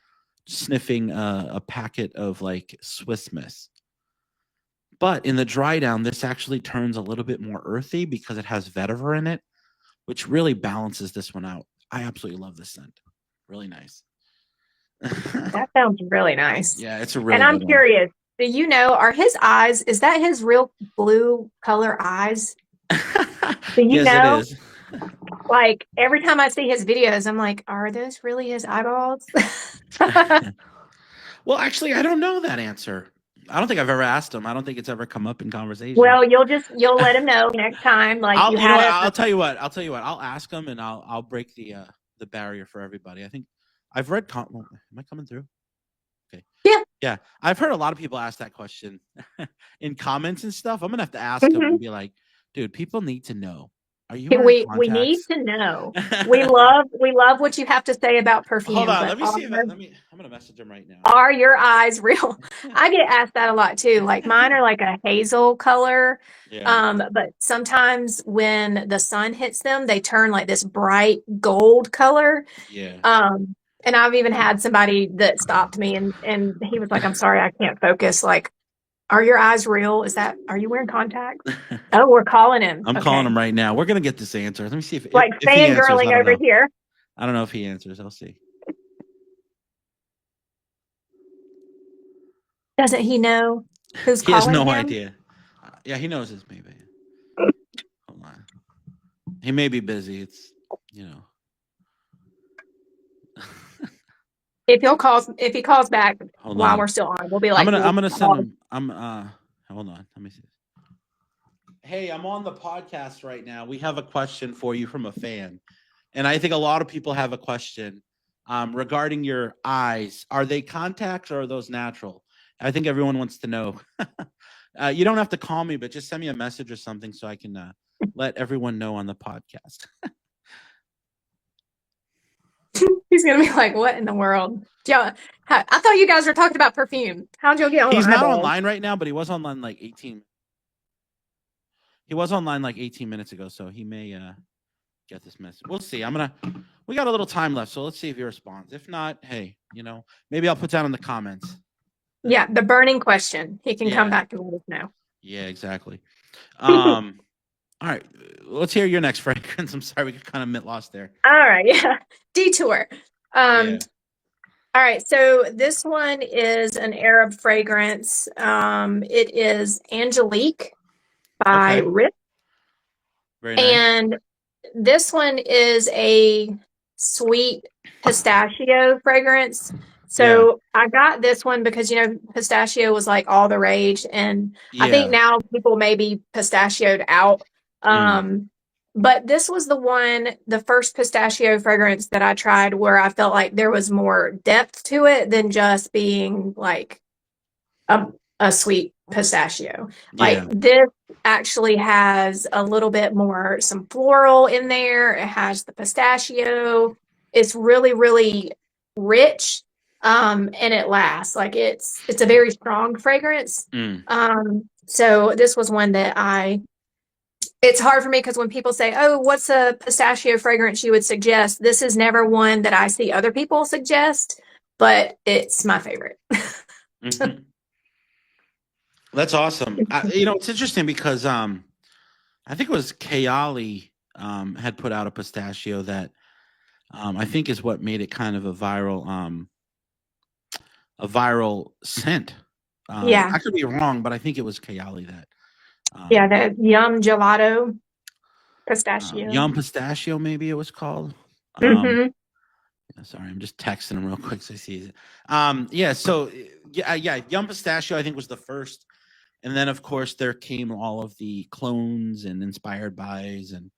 sniffing a packet of like Swiss Miss. But in the dry down, this actually turns a little bit more earthy because it has vetiver in it, which really balances this one out. I absolutely love this scent. Really nice. That sounds really nice. Yeah, it's a And really I'm good one. curious, do you know, are his eyes, is that his real blue color eyys? Do you Yes, it know? is. Like every time I see his videos, I'm like, are those really his eyeballs? Well, actually, I don't know that answer. I don't think I've ever asked him. I don't think it's ever come up in conversation. Well, you'll let him know next time. Like I'll you you know had what? a I'll tell you what. I'll tell you what. I'll ask him and I'll break the barrier for everybody. I think I've read am I coming through? Okay. yeah. Yeah. I've heard a lot of people ask that question in comments and stuff. I'm gonna have to ask him Hmm. and be like, dude, people need to know. Are you wearing We need contacts? to know. We love what you have to say about Hold perfume, on. but Let me see if let me. I'm gonna message him right now. are your eyes real? I get asked that a lot too. Like mine are like a hazel color. Yeah. But sometimes when the sun hits them, they turn like this bright gold color. Yeah. Um, and I've even had somebody that stopped me and he was like, I'm sorry, I can't focus. Like, are your eyes real? Are you wearing contacts? Oh, we're calling him. I'm calling Okay. him right now. We're gonna get this answer. Let me see Like if he answers. I fangirling don't over know. here. I don't know if he answers. I'll see. Doesn't he know who's He has calling no him? idea. Yeah, he knows it's me, but hold on. He may be busy. It's you know. If he calls back Hold while on. we're still on, we'll be like, I'm we'll gonna send call. him. Hold on. Let me see. Hey, I'm on the podcast right now. We have a question for you from a fan. And I think a lot of people have a question regarding your eyes. Are they contacts or are those natural? I think everyone wants to know. You don't have to call me, but just send me a message or something so I can let everyone know on the podcast. He's gonna be like, what in the world? I thought you guys were talking about perfume. How'd you get on He's my not eyeballs? online right now, but he was online like 18. He was online like 18 minutes ago, so he may get this message. We'll see. We got a little time left, so let's see if he responds. If not, hey, maybe I'll put down in the comments. Yeah, the burning question. He can come Yeah. back and let us know. Yeah, exactly. All right, let's hear your next fragrance. I'm sorry, we got kind of lost there. All right, yeah. Detour. Yeah. All right, so this one is an Arab fragrance. It is Angelique by Okay. Rip. Very nice. And this one is a sweet pistachio fragrance. Yeah. So I got this one because, pistachio was like all the rage. And I think Yeah. now people may be pistachioed out. Mm. But this was the first pistachio fragrance that I tried where I felt like there was more depth to it than just being like a, a sweet pistachio. Like Yeah. this actually has a little bit more, some floral in there. It has the pistachio. It's really, really rich. And it lasts. Like it's a very strong fragrance. Mm. So this was one that it's hard for me because when people say, "Oh, what's a pistachio fragrance you would suggest?" This is never one that I see other people suggest, but it's my favorite. Mm-hmm. That's awesome. It's interesting because I think it was Kayali had put out a pistachio that I think is what made it kind of a viral scent. Yeah. I could be wrong, but I think it was Kayali that Yeah, um, the Yum Gelato pistachio. Yum Pistachio, maybe it was called. Hmm. Sorry, I'm just texting him real quick so he sees it. Yeah, so yeah, Yum Pistachio I think was the first, and then of course there came all of the clones and inspired bys and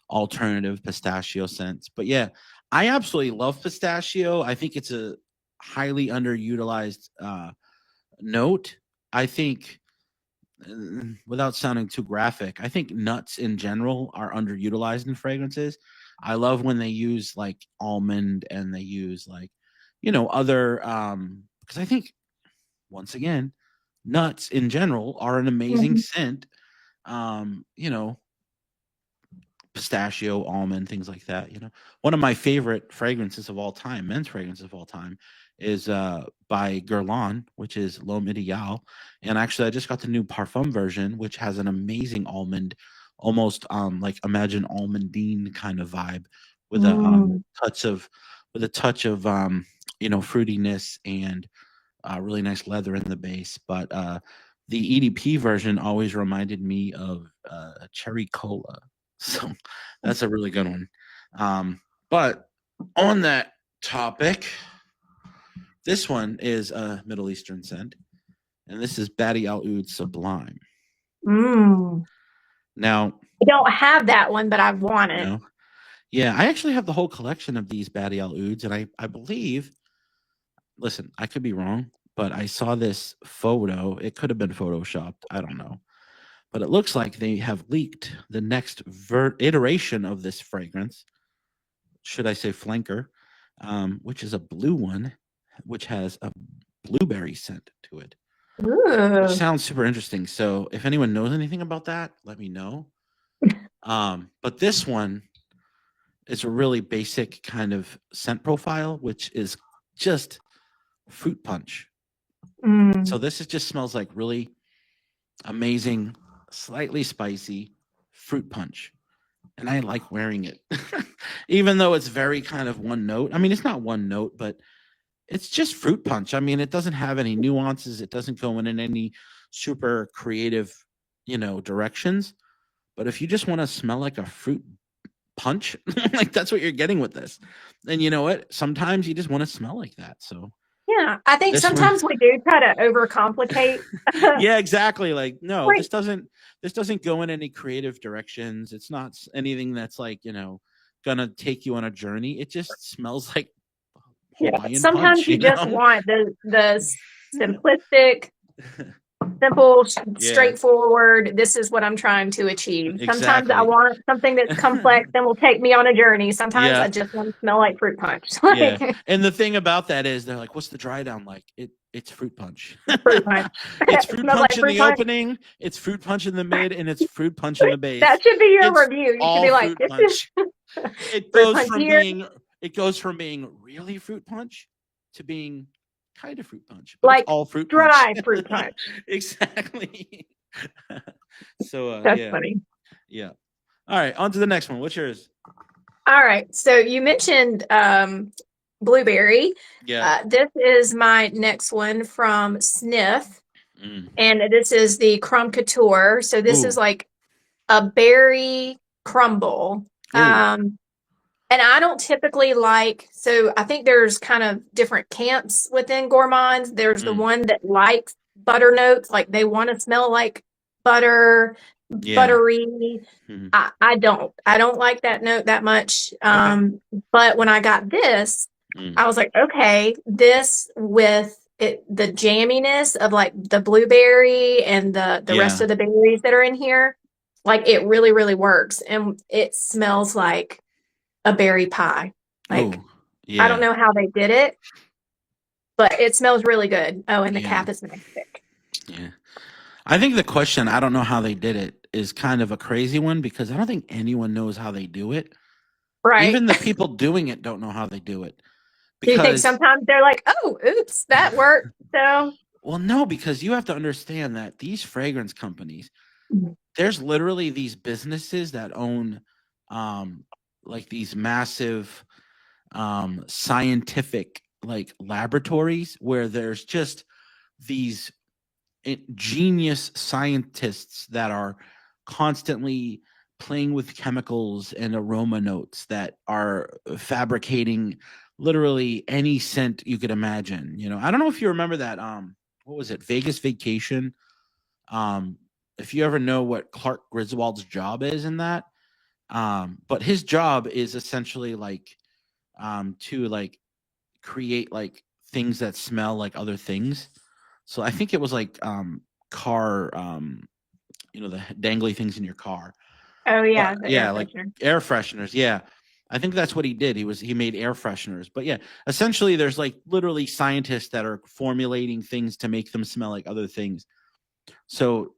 alternative pistachio scents. But yeah, I absolutely love pistachio. I think it's a highly underutilized note. I think without sounding too graphic, I think nuts in general are underutilized in fragrances. I love when they use like almond and they use like, other because I think once again, nuts in general are an amazing Hmm. scent. You know, pistachio, almond, things like that. One of my favorite fragrances of all time, men's fragrances of all time, is by Guerlain, which is L'Homme Ideal. And actually, I just got the new Parfum version, which has an amazing almond, almost like imagine almondine kind of vibe with a Mm. touch of fruitiness and really nice leather in the base. But the EDP version always reminded me of cherry cola. So that's a really good one. But on that topic, this one is a Middle Eastern scent, and this is Badi Al Oud Sublime. Mm. Now, I don't have that one, but I want you it. know, yeah, I actually have the whole collection of these Badi Al Ouds, and I believe, listen, I could be wrong, but I saw this photo. It could have been photoshopped. I don't know. but it looks like they have leaked the next iteration of this fragrance. Should I say flanker? Which is a blue one, which has a blueberry scent to it, which Ooh. sounds super interesting. So if anyone knows anything about that, let me know. But this one is a really basic kind of scent profile, which is just fruit punch. So this just smells like really amazing, slightly spicy fruit punch. And I like wearing it, even though it's very kind of one note. I mean, it's not one note, but it's just fruit punch. I mean, it doesn't have any nuances. It doesn't go in any super creative, directions. But if you just want to smell like a fruit punch, like that's what you're getting with this. And you know what? Sometimes you just want to smell like that. So Yeah, I think this one, sometimes we do try to overcomplicate. yeah, exactly. Like, no, Like, this doesn't go in any creative directions. It's not anything that's like, gonna take you on a journey. It just smells like yeah, Hawaiian sometimes punch, you just want the simplistic, simple, Yeah, straightforward. This is what I'm trying to achieve. Sometimes I exactly. want something that's complex and will take me on a journey. Sometimes I Yeah, just want to smell like fruit punch. yeah. Like And the thing about that is they're like, what's the dry down like? It's fruit punch. fruit punch. It's It fruit smells punch like in fruit the punch. opening, it's fruit punch in the mid, and it's fruit punch in the base. That should be your It's review. You should all be like, fruit this punch. is It fruit goes punch from here. being really fruit punch to being kind of fruit punch, but it's Like all fruit dry punch. fruit punch. Exactly. So That's yeah, funny. yeah. All right, on to the next one. What's yours? All right. So you mentioned blueberry. Yeah. This is my next one from Sniff. Mm. And this is the Crumb Couture. So this is Ooh. like a berry crumble. Ooh. And I don't typically like, so I think there's kind of different camps within gourmands. There's the Mm. one that likes butter notes, like they want to smell like butter, Yeah. buttery. Mhm. I don't. I don't like that note that much. Okay. But when I got this, Mm. I was like, okay, this with it, the jamminess of like the blueberry and the rest Yeah. of the berries that are in here, like it really, really works. And it smells like a berry pie. Like, Oh. I don't Yeah. know how they did it, but it smells really good. Oh, and the Yeah. cap is magnific. Yeah. I think the question, I don't know how they did it, is kind of a crazy one because I don't think anyone knows how they do it. Right? Even the people doing it don't know how they do it. Do you think Because, sometimes they're like, oh, oops, that worked? So, well, no, because you have to understand that these fragrance companies, there's literally these businesses that own like these massive scientific like laboratories where there's just these genius scientists that are constantly playing with chemicals and aroma notes that are fabricating literally any scent you could imagine. I don't know if you remember that what was it, Vegas Vacation. If you ever know what Clark Griswold's job is in that, but his job is essentially like to like create like things that smell like other things. So I think it was like car the dangly things in your car. oh But yeah, the air yeah, like freshener. air fresheners. Yeah. I think that's what he did. He made air fresheners. But yeah, essentially there's like literally scientists that are formulating things to make them smell like other things. So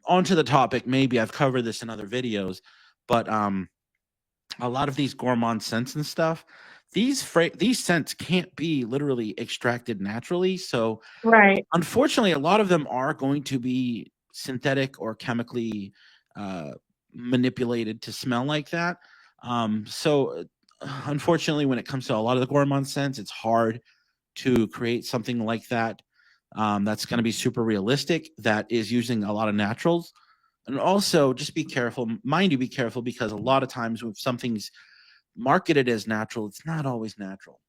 onto the topic, maybe I've covered this in other videos, but a lot of these gourmand scents and stuff, these scents can't be literally extracted naturally. So Right. unfortunately, a lot of them are going to be synthetic or chemically uh, manipulated to smell like that. So unfortunately, when it comes to a lot of the gourmand scents, it's hard to create something like that. That's going to be super realistic. That is using a lot of naturals. And also, just be careful. Mind you, be careful because a lot of times when something's marketed as natural, it's not always natural.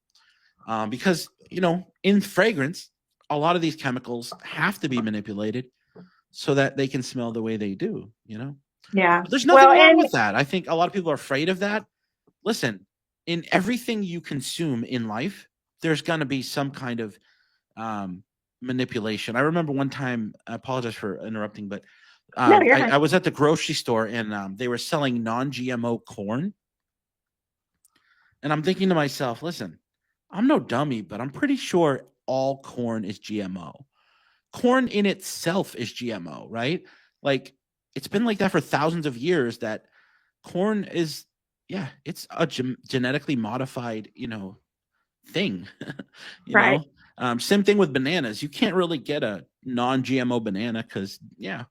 Because in fragrance, a lot of these chemicals have to be manipulated so that they can smell the way they do. Yeah. But there's Well, nothing wrong and with that. I think a lot of people are afraid of that. Listen, in everything you consume in life, there's going to be some kind of manipulation. I remember one time, I apologize for interrupting, but No, you're I fine. was at the grocery store and they were selling non-GMO corn, and I'm thinking to myself, listen, I'm no dummy, but I'm pretty sure all corn is GMO. Corn in itself is GMO, right? Like it's been like that for thousands of years. That corn is, yeah, it's a genetically modified, thing. you Right. know, Same thing with bananas. You can't really get a non-GMO banana because, yeah,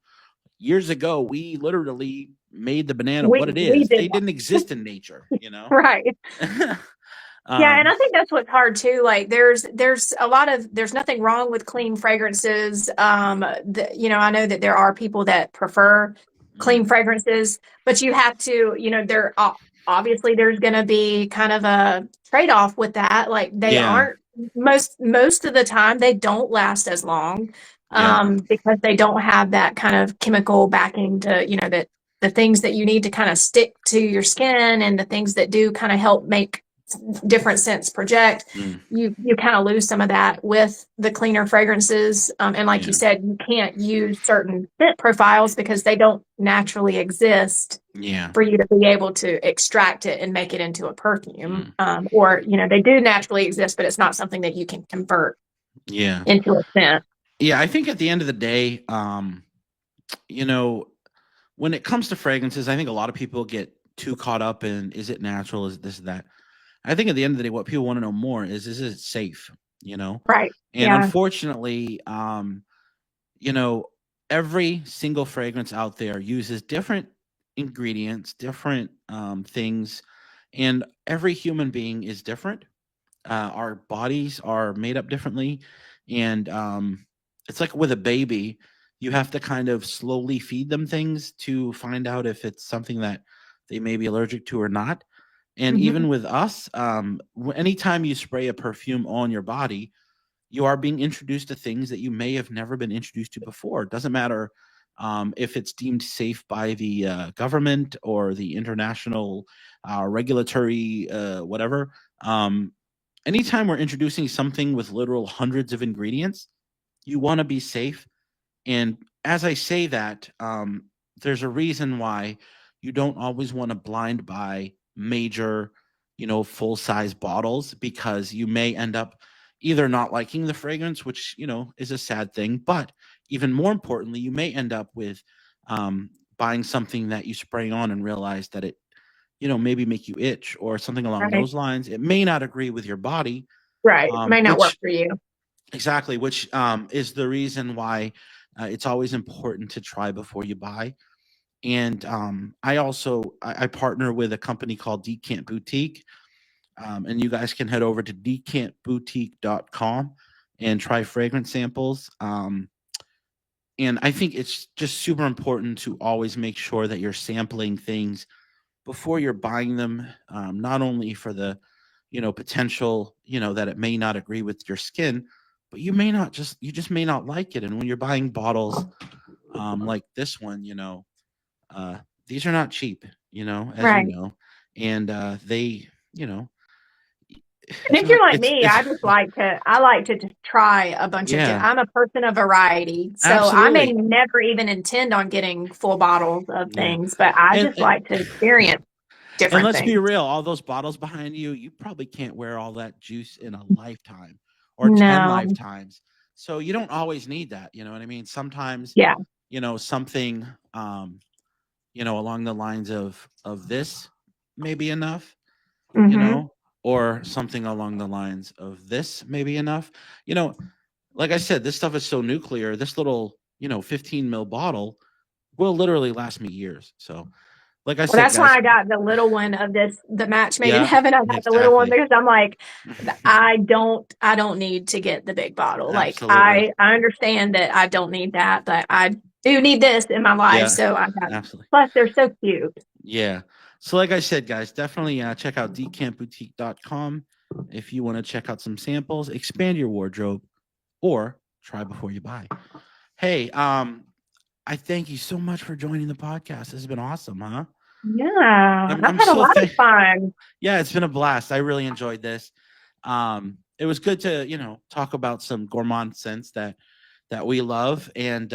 years ago we literally made the banana what it We is. did They didn't exist in nature. right. Yeah, and um, I think that's what's hard too. Like there's nothing wrong with clean fragrances. I know that there are people that prefer mm, clean fragrances, but you have to, obviously there's going to be kind of a trade-off with that. Like they yeah, aren't most of the time they don't last as long yeah, because they don't have that kind of chemical backing to, that the things that you need to kind of stick to your skin and the things that do kind of help make different scents project. mm, You kind of lose some of that with the cleaner fragrances. And like you yeah, said, you can't use certain scent profiles because they don't naturally exist yeah, for you to be able to extract it and make it into a perfume. mm, Or, they do naturally exist, but it's not something that you can convert yeah. into a scent. Yeah, I think at the end of the day, you know, when it comes to fragrances, I think a lot of people get too caught up in, is it natural? Is it this, that? I think at the end of the day, what people want to know more is it safe? You know, Right. and Yeah. unfortunately, you know, every single fragrance out there uses different ingredients, different things, and every human being is different. Our bodies are made up differently, and it's like with a baby, you have to kind of slowly feed them things to find out if it's something that they may be allergic to or not. And Hmm. even with us, anytime you spray a perfume on your body, you are being introduced to things that you may have never been introduced to before. It doesn't matter if it's deemed safe by the government or the international regulatory whatever. Anytime we're introducing something with literal hundreds of ingredients, you want to be safe. And as I say that, there's a reason why you don't always want to blind buy major, full size bottles, because you may end up either not liking the fragrance, which, is a sad thing. But even more importantly, you may end up with buying something that you spray on and realize that it, maybe make you itch or something along Right. those lines. It may not agree with your body, Right. May not work which for you. exactly, which is the reason why it's always important to try before you buy. And I partner with a company called Decant Boutique, and you guys can head over to decantboutique.com and try fragrance samples. And I think it's just super important to always make sure that you're sampling things before you're buying them, not only for the, potential, that it may not agree with your skin, but you just may not like it. And when you're buying bottles like this one, uh, these are not cheap, as you Right. know, and they, you know, And it's if you're not, like me, I like to just try a bunch of yeah, I'm a person of variety. So I may absolutely, never even intend on getting full bottles of yeah, things, but I and, just like to experience And different let's be things. real, all those bottles behind you, you probably can't wear all that juice in a lifetime or 10 No. lifetimes. So you don't always need that, you know what I mean? Sometimes, Yeah. something along the lines of this may be enough, you Hmm. know, or something along the lines of this may be enough. You know, like I said, this stuff is so nuclear. This little, 15 mil bottle will literally last me years. So, like I Well, said, that's why guys, I got the little one of the match made in yeah, heaven. I got the little one exactly. because I'm like, I don't need to get the big bottle. Like Absolutely. I understand that I don't need that, but I do need this in my life. Yeah, So I got, absolutely. plus they're so cute. Yeah. So, like I said, guys, definitely check out decantboutique.com if you want to check out some samples, expand your wardrobe, or try before you buy. Hey, I thank you so much for joining the podcast. This has been awesome, huh? Yeah, I'm I've I'm had a so lot of thank. fun. Yeah, it's been a blast. I really enjoyed this. It was good to talk about some gourmand scents that we love, and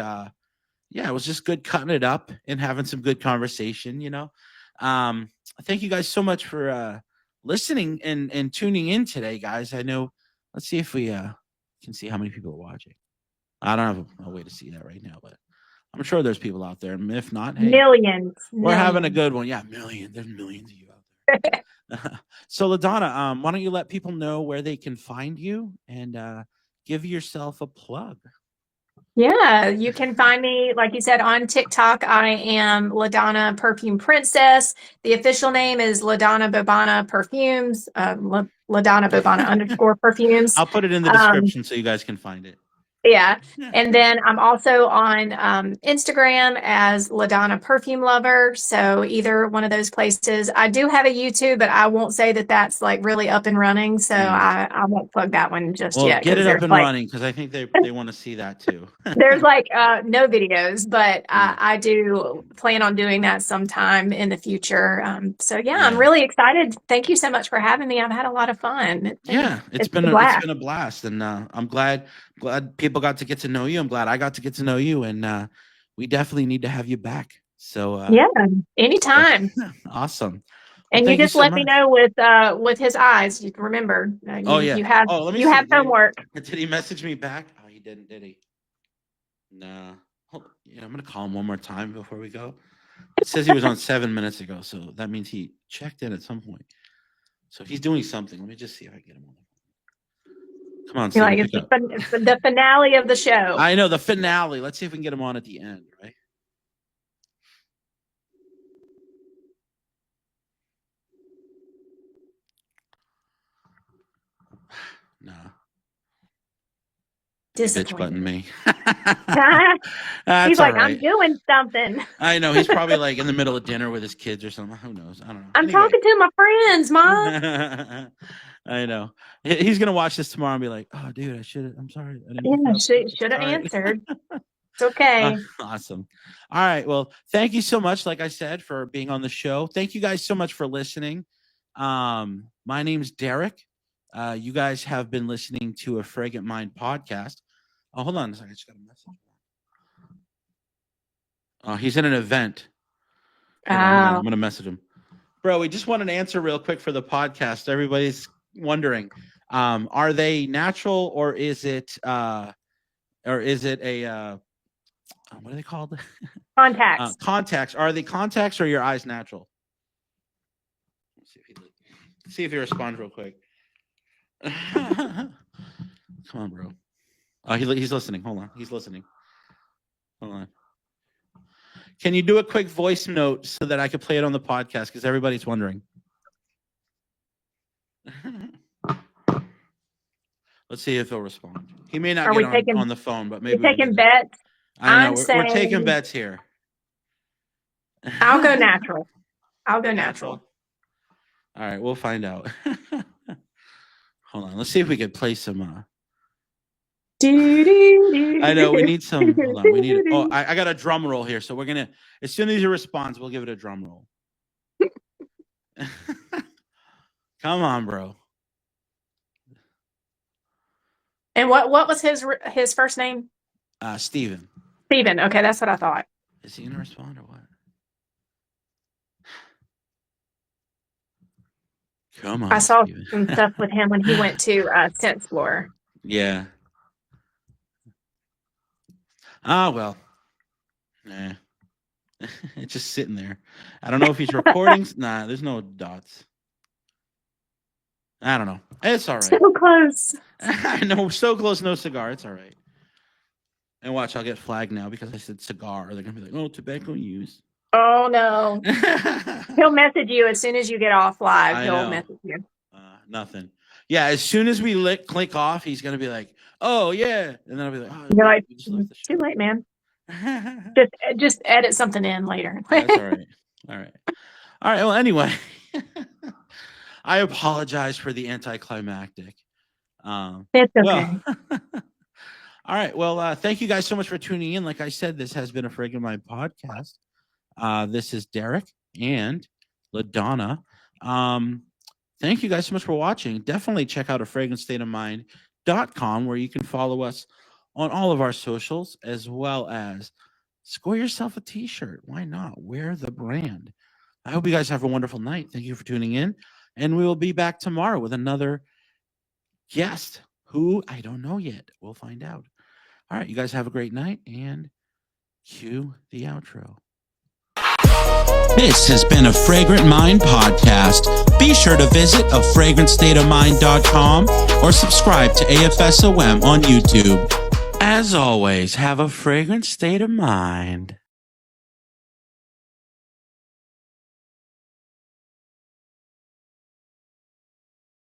yeah, it was just good cutting it up and having some good conversation. Thank you guys so much for listening and tuning in today, guys. I know. Let's see if we can see how many people are watching. I don't have a way to see that right now, but I'm sure there's people out there. And if not, hey, Millions. we're having a good one. Yeah, millions. There's millions of you out there. So, Ladonna, why don't you let people know where they can find you and give yourself a plug? Yeah, you can find me, like you said, on TikTok. I am Ladonna Perfume Princess. The official name is Ladonna Bobana Perfumes, Ladonna Bobana underscore perfumes. I'll put it in the Um, description so you guys can find it. yeah. And then I'm also on Instagram as Ladonna Perfume Lover. So either one of those places. I do have a YouTube, but I won't say that that's like really up and running. So I won't plug that one just Well, yet. get it There's up and like running because I think they want to see that too. there's like no videos, but I do plan on doing that sometime in the future. So yeah, I'm really excited. Thank you so much for having me. I've had a lot of fun. It's been a blast, and I'm glad people got to get to know you. I'm glad I got to get to know you, and we definitely need to have you back. So yeah, anytime. Awesome. And you just let me know with his eyes. You remember, you have homework. Did he message me back? Oh, he didn't, did he? No. Yeah, I'm gonna call him one more time before we go. It says he was on 7 minutes ago, so that means he checked in at some point. So he's doing something. Let me just see if I can get him on. Come on, like it's the finale of the show. I know, the finale. Let's see if we can get him on at the end, right? No. Bitch button me. He's like, I'm doing something. I know. He's probably like in the middle of dinner with his kids or something. Who knows? I don't know. I'm talking to my friends, Mom. I know. He's going to watch this tomorrow and be like, oh, dude, I'm sorry. Should have answered. It's okay. Awesome. All right. Well, thank you so much, like I said, for being on the show. Thank you guys so much for listening. My name's Derek. You guys have been listening to a Fragrant Mind podcast. Oh, hold on a second. I just got a message. Oh, he's in an event. I'm going to message him. Bro, we just wanted to answer real quick for the podcast. Everybody's wondering, are they natural or is it a what are they called? Contacts. Contacts. Are they contacts or your eyes natural? Let's see if he responds real quick. Come on, bro. Oh, he's listening. Hold on. He's listening. Hold on. Can you do a quick voice note so that I could play it on the podcast? Because everybody's wondering. Let's see if he'll respond. He may not get on the phone, but maybe we're taking bets. I know. We're taking bets here. I'll go natural. All right, we'll find out. Hold on. Let's see if we could play some. I know we need some. Hold on. We need. Oh, I got a drum roll here, so we're gonna. As soon as he responds, we'll give it a drum roll. Come on, bro. And what was his first name? Steven. Steven. Okay, that's what I thought. Is he gonna respond or what? Come on. I saw some stuff with him when he went to Scent Explorer. Yeah. Ah, well. It's just sitting there. I don't know if he's recording. Nah, there's no dots. I don't know. It's all right. So close. I know, so close, no cigar. It's all right. And watch, I'll get flagged now because I said cigar. They're going to be like, oh, tobacco use. Oh, no. He'll message you as soon as you get off live. He'll message you. Nothing. Yeah, as soon as we click off, he's going to be like, oh, yeah. And then I'll be like, oh, you're like, too late, man. just edit something in later. That's all right. All right. All right. Well, anyway, I apologize for the anticlimactic. It's okay. All right. Well, thank you guys so much for tuning in. Like I said, this has been a Fragrant Mind podcast. This is Derek and Ladonna. Thank you guys so much for watching. Definitely check out fragrancedecanboutique.com where you can follow us on all of our socials as well as score yourself a t-shirt. Why not? Wear the brand. I hope you guys have a wonderful night. Thank you for tuning in. And we will be back tomorrow with another guest who I don't know yet. We'll find out. All right, you guys have a great night and cue the outro. This has been a Fragrant Mind podcast. Be sure to visit afragrantstateofmind.com or subscribe to AFSOM on YouTube. As always, have a fragrant state of mind.